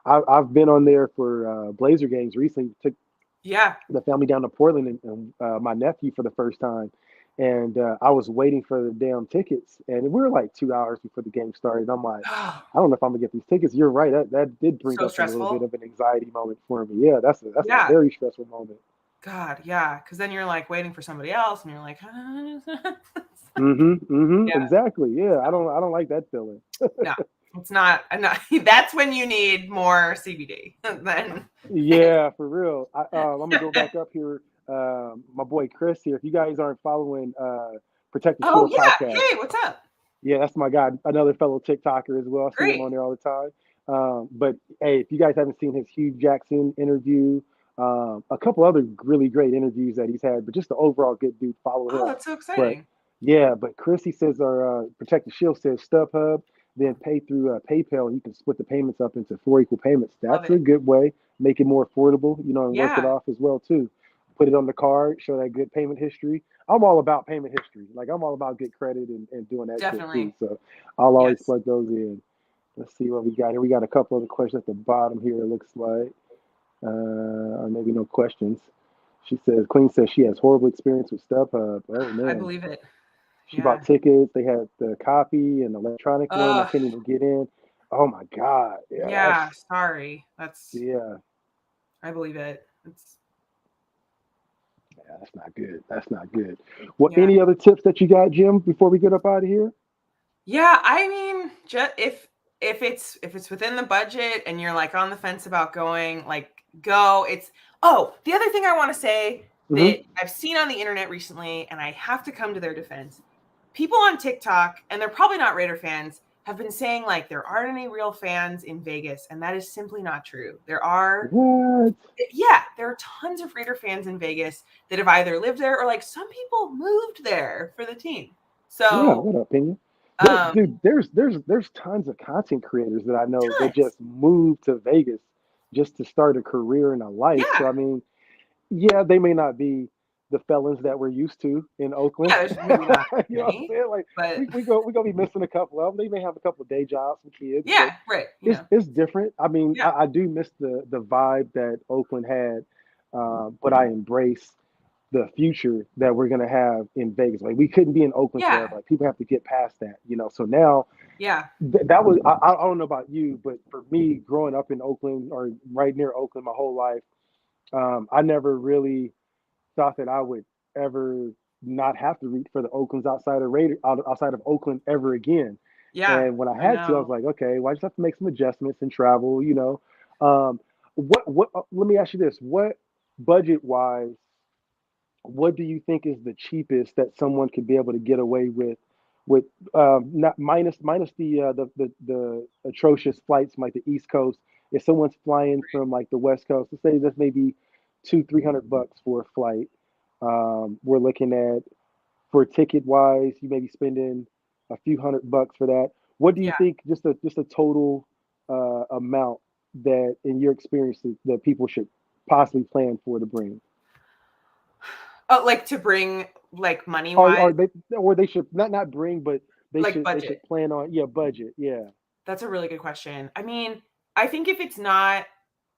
I've been on there for Blazer games recently. Took Yeah. the family down to Portland and my nephew for the first time. And I was waiting for the damn tickets, and we were like 2 hours before the game started. I'm like, I don't know if I'm gonna get these tickets. You're right. That did bring So up a little bit stressful. of an anxiety moment for me. Yeah, that's a Yeah. very stressful moment. God, yeah. Because then you're like waiting for somebody else, and you're like, yeah. Exactly. Yeah, I So, don't like that feeling. no, it's not. That's when you need more CBD. Then, Yeah, for real. I'm gonna go back up here. My boy Chris here. If you guys aren't following Protect the oh Shield yeah. podcast, Hey, what's up? yeah, that's my guy, another fellow TikToker as well. I see him Great. on there all the time. But hey, if you guys haven't seen his Hugh Jackson interview, a couple other really great interviews that he's had, but just the overall good dude, follow Oh, him. that's so But exciting. yeah, but Chrissy says our Protect the Shield says StubHub, then pay through PayPal, and you can split the payments up into 4 equal payments. Love That's a it. good way, make it more affordable, and work it Yeah, off as well too. Put it on the card, show that good payment history. I'm all about payment history. Like I'm all about good credit and doing that shit too. definitely. So I'll always Yes. plug those in. Let's see what we got here. We got a couple other questions at the bottom here. It looks like, or maybe no questions. She says, Queen says she has horrible experience with StubHub. Oh I man, believe it. she bought Yeah. tickets. They had the copy and electronic one. I Oh, couldn't even get in. Oh my god. Yeah, yeah. Sorry. yeah, I believe it. that's not good. That's not good. Well, Yeah. any other tips that you got, Jim, before we get up out of here? Yeah. I mean, just if it's within the budget and you're like on the fence about going, like go. The other thing I want to say Hmm. that I've seen on the internet recently, and I have to come to their defense. People on TikTok, and they're probably not Raider fans, have been saying like there aren't any real fans in Vegas, and that is simply not true. What? There are tons of Raider fans in Vegas that have either lived there or like some people moved there for the team. Yeah, So, what opinion? um, Dude, there's tons of content creators that I know that tons. just moved to Vegas just to start a career and a life. So Yeah. I mean, yeah, they may not be the felons that we're used to in Oakland. Yeah, there's maybe not You know what I'm many, saying? Like but we gonna be missing a couple of them. They may have a couple of day jobs and kids, but yeah, right. it's different. I mean, Yeah. I do miss the vibe that Oakland had, but I embrace the future that we're gonna have in Vegas. Like we couldn't be in Oakland Yeah. forever. Like people have to get past that. So now Yeah. that was I don't know about you, but for me, growing up in Oakland or right near Oakland my whole life, I never really thought that I would ever not have to root for the Oakland's outside of Oakland ever again. Yeah. And when I I had to, I was know. like, okay, well, I just have to make some adjustments and travel. Let me ask you this: what budget wise, what do you think is the cheapest that someone could be able to get away with not minus the atrocious flights from like the East Coast? If someone's flying from like the West Coast, let's say that's maybe 200-300 bucks for a flight. We're looking at for ticket wise, you may be spending a few $100 for that. What do you Yeah. think? Just a total amount that, in your experience, that people should possibly plan for to bring. Oh, like to bring like money Or, wise, or they or they should not bring, but they like should they budget. should plan on budget. Yeah. That's a really good question. I mean, I think if it's not,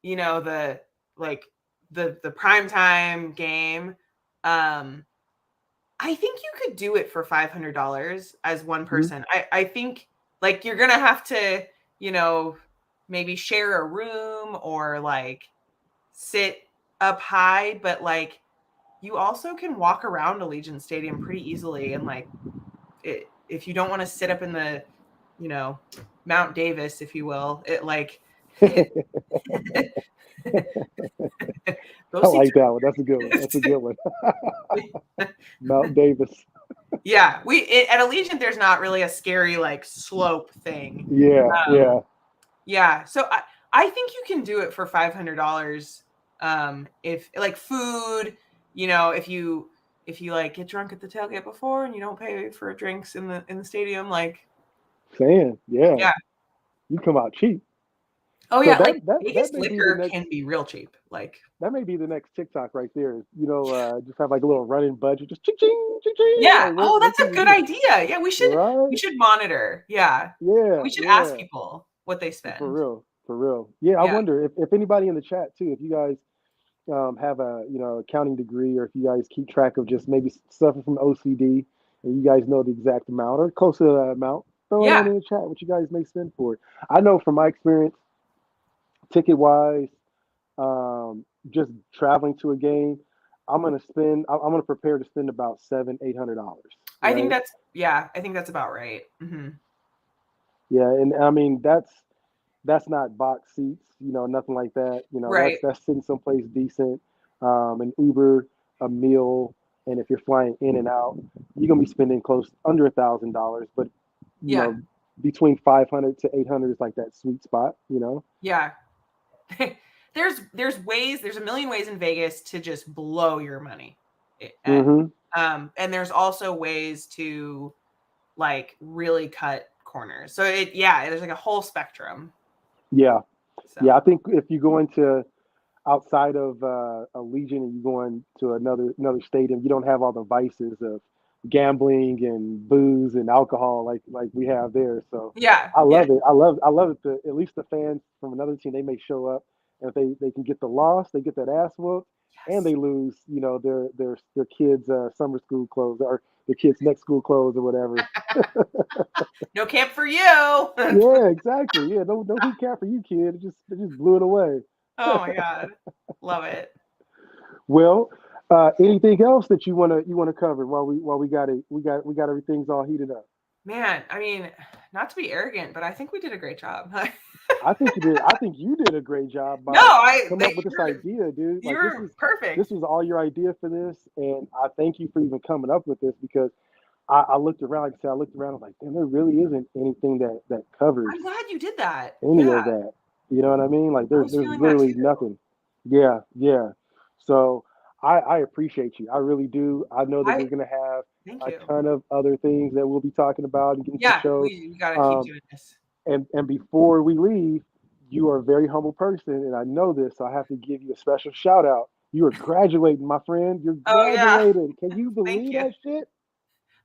the like the prime time game, um, I think you could do it for $500 as one Mm-hmm. person. I think like you're gonna have to, you know, maybe share a room or like sit up high, but like you also can walk around Allegiant Stadium pretty easily, and like if you don't want to sit up in the, you know, Mount Davis, if you will, it like it, I those seats like that one. That's a good one. That's a good one. are Mount Davis. yeah, at Allegiant there's not really a scary like slope thing. Yeah, yeah. Yeah, so I think you can do it for $500. If like food, you know, if you like get drunk at the tailgate before and you don't pay for drinks in the stadium, like Saying, yeah. yeah. You come out cheap. Oh So yeah, like that Vegas may be the liquor next can be real cheap. Like that may be the next TikTok right there. Just have like a little running budget, just ching ching ching ching. yeah. Like Oh, what that's can a you good do? idea. Yeah, we Right? should monitor. Yeah. Yeah, We should ask yeah. people what they For spend. real. For real. Yeah, I Yeah. wonder if anybody in the chat too, if you guys have a accounting degree, or if you guys keep track of just maybe suffering from OCD, and you guys know the exact amount or close to that amount, throw it Yeah. on in the chat what you guys may spend for it. I know from my experience, ticket wise, just traveling to a game, I'm gonna prepare to spend about $700-800, I think right? I think that's about right. Hmm. Yeah, and I mean that's not box seats, nothing like that. Right. That's sitting someplace decent, an Uber, a meal, and if you're flying in and out, you're gonna be spending close under $1,000. But you Yeah. know, between 500 to 800 is like that sweet spot. Yeah. There's a million ways in Vegas to just blow your money. And Hmm. and there's also ways to like really cut corners. So yeah, there's like a whole spectrum. Yeah, yeah. So I think if you go into outside of a Legion and you go into another stadium, you don't have all the vices of gambling and booze and alcohol like we have there. So yeah, I yeah, love it. I love it. At least the fans from another team, they may show up, and if they can get the loss, they get that ass whooped, and yes. they lose, their kids' summer school clothes or their kids' next school clothes or whatever. No camp for you. Oh Yeah, exactly. Yeah, no hoop cap for you, kid. It just blew it away. my god. Love it. Well, anything else that you wanna cover while we got everything's all heated up? Man, I mean, not to be arrogant, but I think we did a great job. I think you did. I think you did a great job No, by coming up with this you're idea, dude. Like you're this perfect. was all your idea for this, and I thank you for even coming up with this because I looked around. Like I said, I looked around. I was like, damn, there really isn't anything that covers I'm glad you did that. any Yeah, of that. You know what I mean? Like I there's was there's feeling that literally too. nothing. Yeah, yeah. So I appreciate you. I really do. I know that I we're gonna have thank a you. ton of other things that we'll be talking about and getting some Yeah, shows. we got to keep Um, doing this. and before we leave, you are a very humble person, and I know this, so I have to give you a special shout out. You are graduating, my friend. You're Oh yeah, graduating. Can you thank believe you. that shit?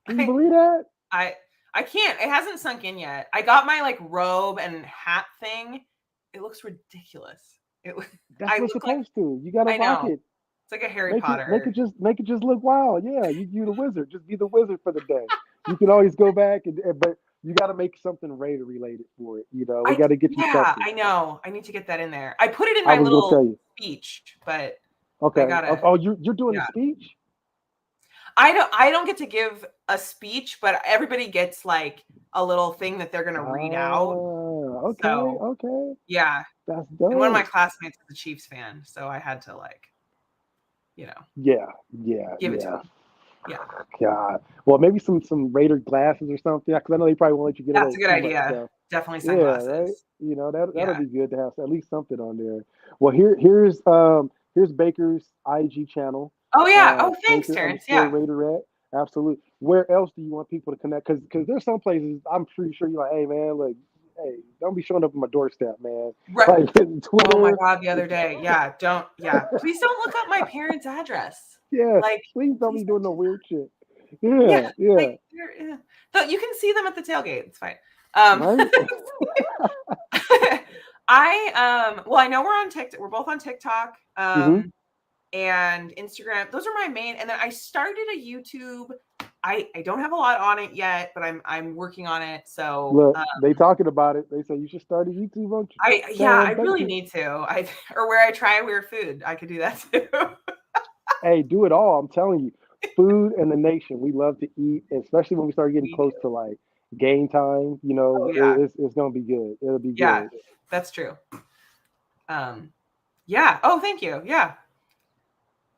Can you I believe that? I I can't. It hasn't sunk in yet. I got my like robe and hat thing. It looks ridiculous. That's I what's look like supposed to. You gotta I rock know. it. It's like a Harry Make it Potter. just look wild. Yeah, you the wizard. Just be the wizard for the day. You can always go back but you got to make something Raider related for it. We got to get you Yeah, something. I know. I need to get that in there. I put it in I my was gonna little tell you. speech, but I Okay. gotta. Oh, you're doing a Yeah, speech? I don't get to give a speech, but everybody gets like a little thing that they're gonna read out. Okay, So okay. yeah, That's and one of my dope. classmates is a Chiefs fan, so I had to like, you know, Yeah, yeah, give it to yeah. him. Yeah, God. Well, maybe some Raider glasses or something. Because I know they probably won't let you get that's away a with good too much idea. stuff. Definitely Yeah, right. sunglasses. That'll Yeah. be good to have at least something on there. Well, here's Baker's IG channel, Oh yeah. Oh, thanks, Baker Terrence. underscore Yeah. Raiderette. Absolutely. Where else do you want people to connect? Because there's some places I'm pretty sure you're like, hey man, like, hey, don't be showing up at my doorstep, man. Right. Like Oh my Twitter. God, the other day. Yeah. Don't. Yeah. Please don't look up my parents' address. Yeah, Like, please don't please be doing don't no do that. weird shit. Yeah. Yeah, yeah. Like, yeah. So you can see them at the tailgate. It's fine. Um, Right? well, I know we're on TikTok. We're both on TikTok. Hmm. And Instagram. Those are my main. And then I started a YouTube I don't have a lot on it yet, but I'm working on it. So Look, they talking about it. They say you should start a YouTube, won't you? I really need to. Or where I try weird food. I could do that too. Hey, do it all. I'm telling you, food and the nation. We love to eat, especially when we start getting We do. close to like game time. You Oh know, yeah. it's gonna be good. It'll be Yeah, good. that's true. Yeah. Oh, thank you. Yeah.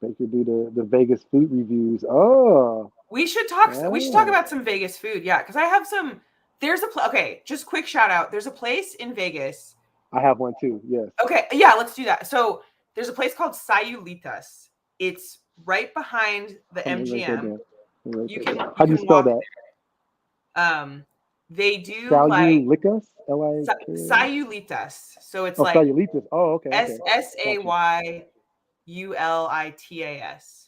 They could do the Vegas food reviews. Oh, We should talk yeah. about some Vegas food. Yeah, because I have some. There's okay, just quick shout out. There's a place in Vegas. I have one too. Yes. Okay, yeah, let's do that. So there's a place called Sayulitas. It's right behind the Let me write that MGM. down. Let me write You that can down. you How do you can spell walk that? there. They do Shall like you lick us? L-I-K. Sayulitas. So it's Oh, like cellulitis. Oh, okay, okay. Gotcha. Sayulitas.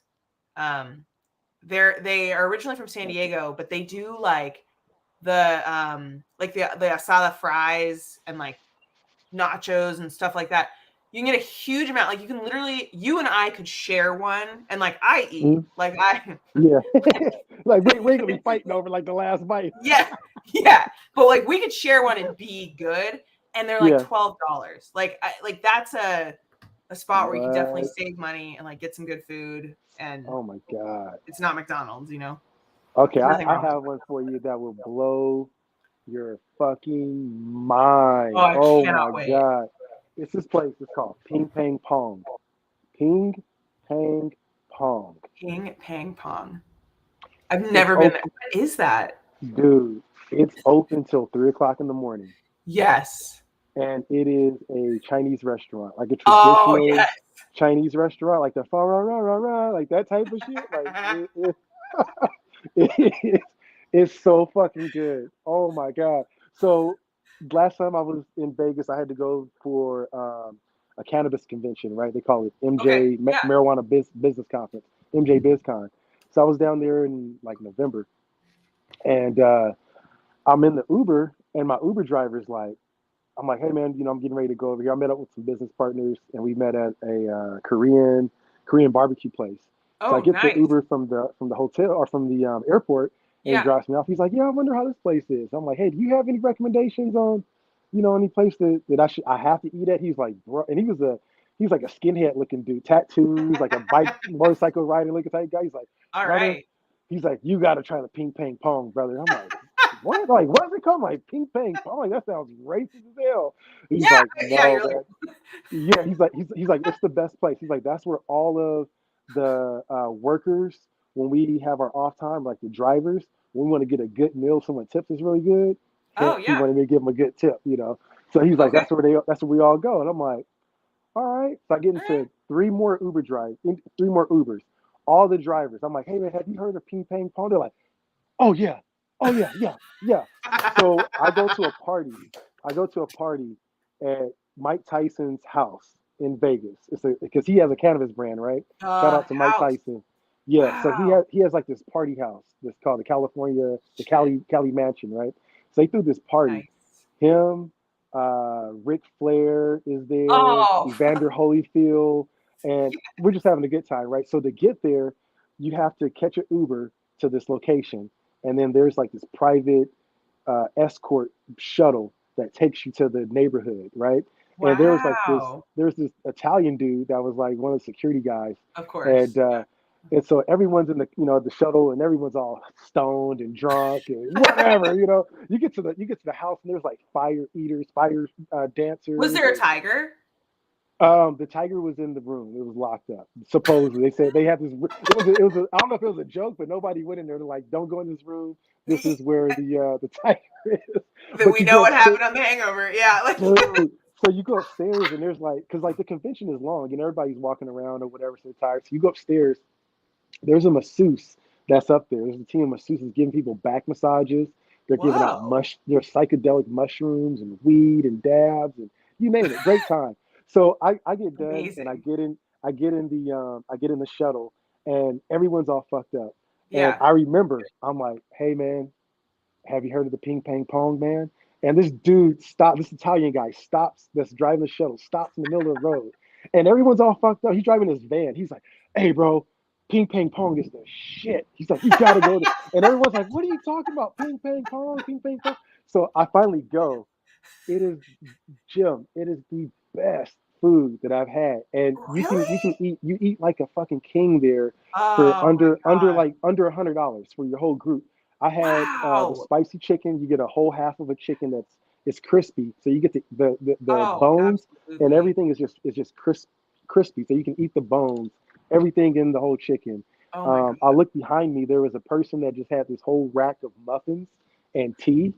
They are originally from San Gotcha. Diego, but they do the asada fries and like nachos and stuff like that. You can get a huge amount. Like you and I could share one, and like I eat, Mhm. like I, Yeah. Like we ain't gonna be fighting over like the last bite. yeah, yeah. But like we could share one and be good, and they're like Yeah. $12. Like that's a spot where you could definitely What? save money and like get some good food, and Oh my God. it's not McDonald's, you know. Okay, There's nothing I wrong with have it. one for you that will blow your fucking Oh, mind. I Oh cannot my wait. God. It's this place. It's called Ping Pang Pong. Ping Pang Pong. Ping Pang Pong. I've It's never been there. open, What is that? dude. It's open till 3 o'clock in the morning, Yes. and it is a Chinese restaurant, like a Oh traditional yes. Chinese restaurant, like the fa ra ra ra ra, like that type of shit. Like it, it's so fucking good. Oh my God. So last time I was in Vegas, I had to go for a cannabis convention, right? They call it Okay. MJ Yeah. Marijuana Business Conference, MJ BizCon. So I was down there in like November, and I'm in the Uber, and my Uber driver's like, I'm like, hey man, I'm getting ready to go over here. I met up with some business partners, and we met at a Korean barbecue place. So I Oh, get the nice. Uber from the hotel or from the airport, and he Yeah. drops me off. He's like, yeah, I wonder how this place is. I'm like, hey, do you have any recommendations on, any place that I have to eat at? He's like, bro, and he's like a skinhead looking dude, tattoos, like a bike motorcycle riding looking type guy. He's like, All brother, right. he's like, you got to try the ping pang pong, brother. I'm like, what? Like, what's it called? Like ping pang pong? Like that sounds racist as hell. He's Yeah. like, Yeah. no, You're like, man. Yeah, he's like, it's the best place. He's like, that's where all of the workers, when we have our off time, like the drivers, when we want to get a good meal, someone tips us really good. oh He yeah. wanted me to give him a good tip. So he's like, Okay. that's where we all go. And I'm like, all right. So I get All right. into three more Ubers. All the drivers. I'm like, hey man, have you heard of ping pang pong? They're like, oh yeah, oh yeah, yeah, yeah. So I go to a party. I go to a party at Mike Tyson's house in Vegas. Because he has a cannabis brand, right? Shout out to Mike House. Tyson. Yeah, so Wow. he has like this party house that's called the Cali Mansion, right? So they threw this party. Nice. Him, Ric Flair is there, Oh. Evander Holyfield, and we're just having a good time, right? So to get there, you have to catch an Uber to this location, and then there's like this private escort shuttle that takes you to the neighborhood, right? And Wow. there's this Italian dude that was like one of the security guys, Of and course. uh, and so everyone's in the shuttle, and everyone's all stoned and drunk and whatever. You get to the house, and there's like fire eaters, fire Was dancers, there a and tiger? the tiger was in the room. It was locked up. Supposedly, they said they had this. It was. I don't know if it was a joke, but nobody went in there. They're like, "Don't go in this room. This is where the tiger is." That But we you know go what upstairs, happened on The Hangover. Yeah. Like. dude. So you go upstairs, and there's like, because like the convention is long, and everybody's walking around or whatever, so they're tired. So you go upstairs. There's a masseuse that's up there. There's a team of masseuses giving people back massages. They're giving out Whoa. there's psychedelic mushrooms and weed and dabs and you name it. Great time. So I get done and Amazing. I get in the shuttle and everyone's all fucked up. And Yeah. I remember I'm like, hey man, have you heard of the ping pang pong man? And this dude stops, this Italian guy stops, that's driving the shuttle, stops in the middle of the road. And everyone's all fucked up. He's driving his van. He's like, hey, bro, ping pang pong is the shit. He's like, you gotta go to, and everyone's like, what are you talking about? Ping pong pong, ping pong pong. So I finally go. It is, Jim, it is the best food that I've had, and you can Really? eat like a fucking king there for Oh my under God. like under $100 for your whole group. I had the Wow. spicy chicken. You get a whole half of a chicken that's it's crispy, so you get the Oh, bones and absolutely. everything is just crispy, so you can eat the bones, everything in the whole chicken. Oh my I God. looked behind me. There was a person that just had this whole rack of muffins and tea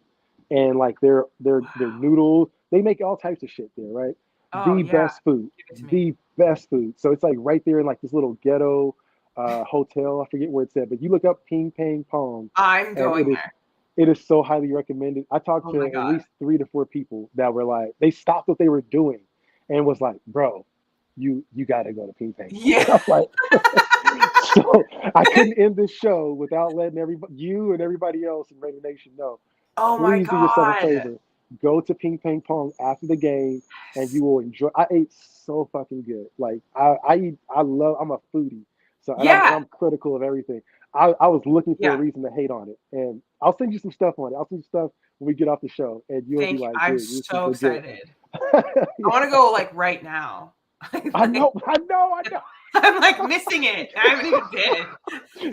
and like their Wow. noodles. They make all types of shit there, right? Oh The yeah. best food, Give it to me. the best food. So it's like right there in like this little ghetto hotel. I forget where it's at, but you look up Ping Pang Pong, I'm and going there. it is so highly recommended. I talked Oh to my at God. least 3 to 4 people that were like they stopped what they were doing and was like, bro, you got to go to Ping Pang Pong. Yeah. I'm like, so I couldn't end this show without letting everybody, you and everybody else in Raider Nation know. Oh my Please do yourself a God. favor. Go to Ping Pong Pong after the game, and Yes. you will enjoy. I ate so fucking good. Like I eat. I love. I'm a foodie, so and Yeah. I'm critical of everything. I was looking for a Yeah. reason to hate on it, and I'll send you some stuff on it. I'll send you stuff when we get off the show, and you'll be Thank you. like, I'm dude, this is so legit. excited. I Yeah. want to go like right now. I Like, know. I know. I know. I'm like missing it. I haven't even been.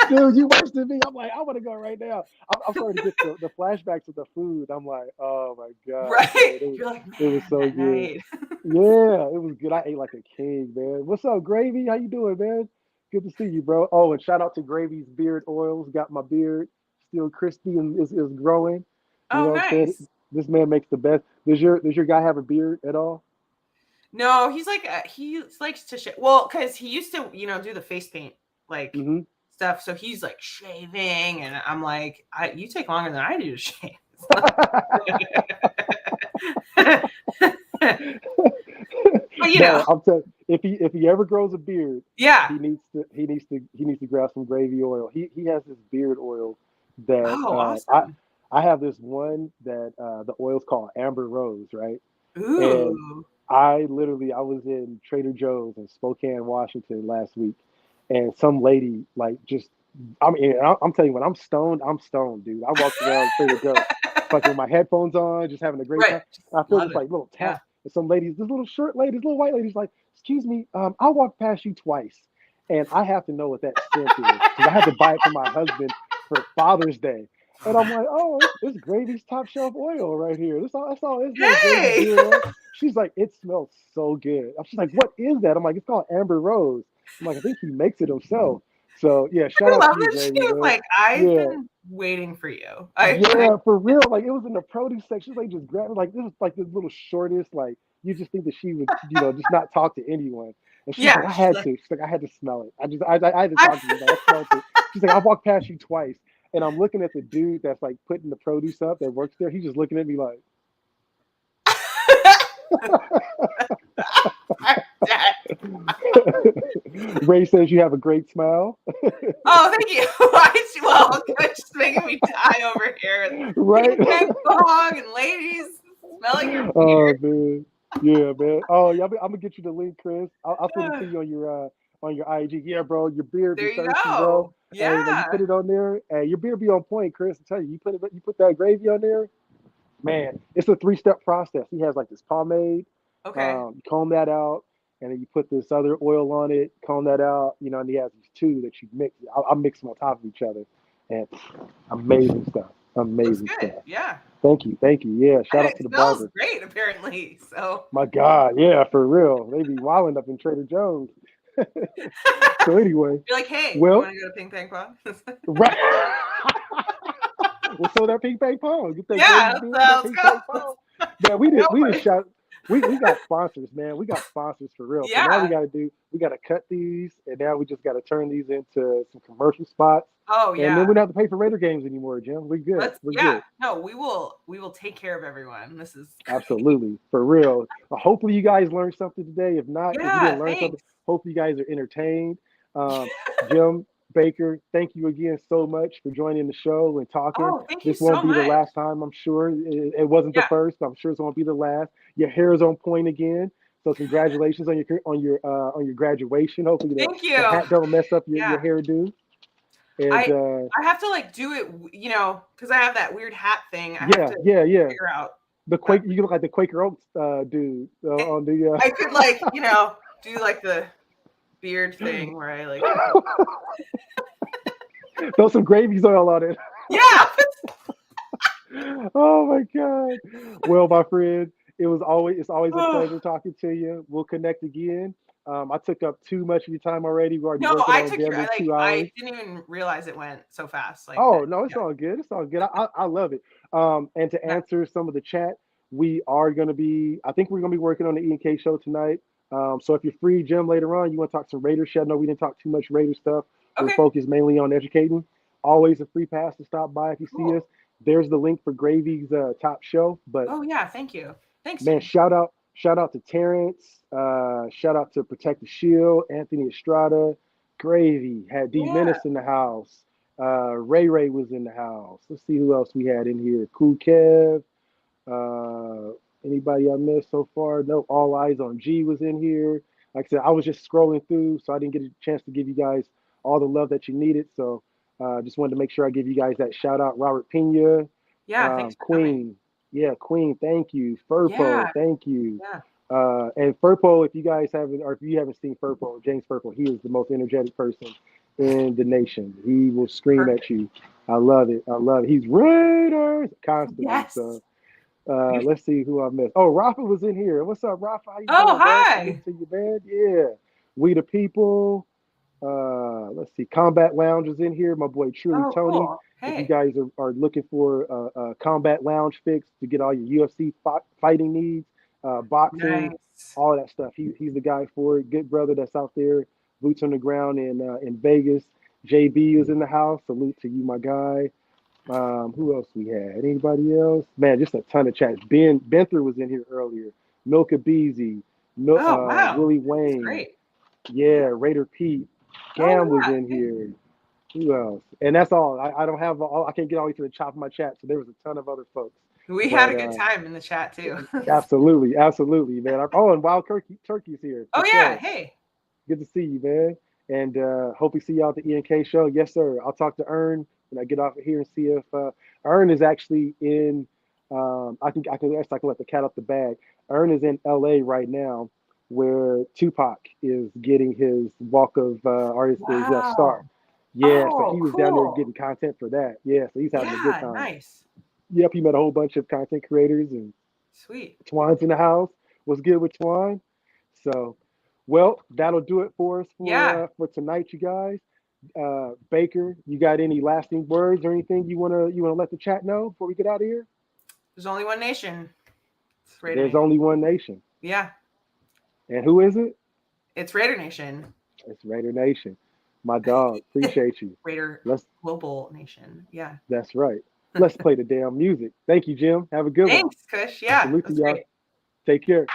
Dude, you worse than me. I'm like, I want to go right now. I'm starting to get the flashbacks of the food. I'm like, oh my god, Right? man, You're like, it was man, so that good. night. Yeah, it was good. I ate like a king, man. What's up, Gravy? How you doing, man? Good to see you, bro. Oh, and shout out to Gravy's beard oils. Got my beard still crispy and is growing. You Oh, know what I'm saying? nice. This man makes the best. Does your guy have a beard at all? No, he's like he likes to shave. Well, because he used to, do the face paint like Mm-hmm. stuff. So he's like shaving, and I'm like, you take longer than I do to shave. But No, I'm telling. If he ever grows a beard, yeah. he needs to grab some gravy oil. He has this beard oil that Oh, I awesome. I have this one that the oil's called Amber Rose, right? And Ooh. I was in Trader Joe's in Spokane, Washington last week, and some lady like just I mean I'm telling you when I'm stoned, dude. I walked around Trader Joe's fucking with my headphones on, just having a great Right. time. Just And I feel love this it. like little Yeah. tap, and some ladies, this little short lady, this little white lady's like, "Excuse me, I walked past you twice, and I have to know what that scent is because I had to buy it for my husband for Father's Day." And I'm like, "Oh, it's Gravy's top shelf oil right here. That's all. His name Gravy Hey. Beard Oil." She's like, "It smells so good." She's like, "What is that?" I'm like, "It's called Amber Rose." I'm like, "I think he makes it himself." So yeah, shout I out love to you, that she Gravy, was man. like, I've Yeah, been waiting for you. I like, yeah, for real. Like it was in the produce section. Like just grabbing like this was like the little shortest. Like you just think that she would, just not talk to anyone. And she's like, yeah, I she's had like, to. She's like, I had to smell it. I had to talk to you. She's like, I smelled it. She's like, I walked past you twice, and I'm looking at the dude that's like putting the produce up that works there. He's just looking at me like, I'm dead. Ray says you have a great smile, Oh, thank you. Well, it's just making me die over here. right? Ping pong pong and ladies smelling your Oh beard. man, yeah, man. Oh yeah, I'm gonna get you the link, Chris. I'll send it to you on your IG. Yeah, bro, your beard be There you thirsty, bro. go. Hey, man, you Yeah. put it on there. Hey, your beard be on point, Chris. I tell you, you put that gravy on there, man. It's a 3-step process. He has like this pomade. Okay. You comb that out, and then you put this other oil on it. Comb that out, and he has these two that you mix. I mix them on top of each other, and amazing stuff. Looks Amazing good. stuff. Yeah. Thank you, thank you. Yeah, shout And out it to the smells barber. great, apparently. So My God, yeah, for real. They be wilding up in Trader Joe's. So anyway, you're like, hey, you well, want to go to ping pong pong? right. Well, so that ping pong pong. Get that gravy Yeah, beer, that let's ping go. pong pong. Man, we did Nobody. shout. We got sponsors, man. We got sponsors for real. So now Yeah. we gotta cut these, and now we just gotta turn these into some commercial spots, Oh and then yeah. we don't have to pay for Raider games anymore, Jim. We're good. Let's We're yeah. good. No, we will take care of everyone. This is great. Absolutely, for real. Hopefully, you guys learned something today. If you didn't Yeah, learn something, thanks. hopefully you guys are entertained. Um, Jim Baker, thank you again so much for joining the show and talking. Oh, thank you This won't so be the much. last time, I'm sure. It wasn't the Yeah. first, but I'm sure it's won't be the last. Your hair is on point again. So congratulations on your graduation. Hopefully Thank the you. hat don't mess up your Yeah. hairdo. And I have to like do it, you know, because I have that weird hat thing. I have yeah, to yeah, yeah. figure out. The Quake, you look like the Quaker Oats dude on the. I could like, you know, do like the beard thing where I like, Throw some gravy oil on it. yeah. Oh my God. Well, my friend, it's always a pleasure talking to you. We'll connect again. I took up too much of your time already. We're already No, working I on took your, damn near like, 2 hours. I didn't even realize it went so fast like that. Oh no, it's Yeah. all good. It's all good. I love it. And to Yeah. answer some of the chat, we are gonna be. I think we're gonna be working on the E&K show tonight. So if you're free, Jim, later on, you want to talk some Raider shit. No, we didn't talk too much Raider stuff. We're Okay. focused mainly on educating. Always a free pass to stop by if you see Cool. us. There's the link for Gravy's top show. But Oh yeah, thank you. Thanks, man, Jim. shout out to Terrence. Shout out to Protect the Shield, Anthony Estrada, Gravy, had D Yeah. Menace in the house. Ray was in the house. Let's see who else we had in here. Cool Kev. Anybody I missed so far? No, All Eyes on G was in here. Like I said, I was just scrolling through, so I didn't get a chance to give you guys all the love that you needed. So just wanted to make sure I give you guys that shout out. Robert Pena, Yeah, thanks for coming. Queen. Yeah, Queen, thank you. Yeah. Furpo, thank you. Yeah. And Furpo, if you guys haven't, or if you haven't seen Furpo, James Furpo, he is the most energetic person in the nation. He will scream Perfect. at you. I love it. I love it. He's Raiders constantly. Yes. So let's see who I missed. Oh, Rafa was in here. What's up, Rafa? How you Oh, doing, bro? hi. Salute to you, man. Yeah. We the people. Let's see. Combat Lounge is in here. My boy Truly Oh, Tony. cool. If you Hey. guys are looking for a combat lounge fix to get all your UFC fighting needs, boxing, Nice. all that stuff, he's the guy for it. Good brother that's out there, boots on the ground in Vegas. JB is in the house. Salute to you, my guy. Who else we had? Anybody else? Man, just a ton of chats. Ben Benther was in here earlier. Milka Beasy, Oh, wow. Willie That's Wayne. great. Yeah, Raider Pete. Oh, Gam was yeah. in here. Who else? And that's all. I don't have all. I can't get all the way to the top of my chat. So there was a ton of other folks. We But, had a good time in the chat too. Absolutely, man. Oh, and Wild Turkey's here. Oh yeah. Hey. Good to see you, man. And hope we see y'all at the E&K show. Yes, sir. I'll talk to Ern when I get off of here and see if Ern is actually in. I can let the cat out the bag. Ern is in LA right now, where Tupac is getting his walk of or his star. Yeah, so he was down there getting content for that. Yeah, so he's having a good time. Nice. Yep, he met a whole bunch of content creators and Sweet. Twine's in the house. What's good with Twine? So, well, that'll do it for us for tonight, you guys. Baker, you got any lasting words or anything you wanna let the chat know before we get out of here? There's only one nation. It's Raider There's Nation. only one nation. Yeah. And who is it? It's Raider Nation. It's Raider Nation. My dog. Appreciate you. Raider Global Nation. Yeah. That's right. Let's play the damn music. Thank you, Jim. Have a good one. Thanks, Kush. Yeah. Salute to That's y'all. great. Take care.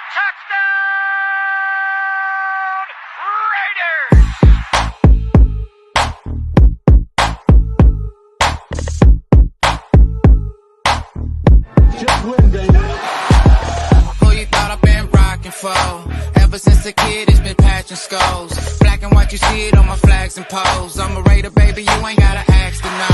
Who you thought I've been rocking for? Ever since a kid, it's been patching skulls. Black and white, you see it on my flags and poles. I'm a Raider, baby, you ain't gotta ask to know.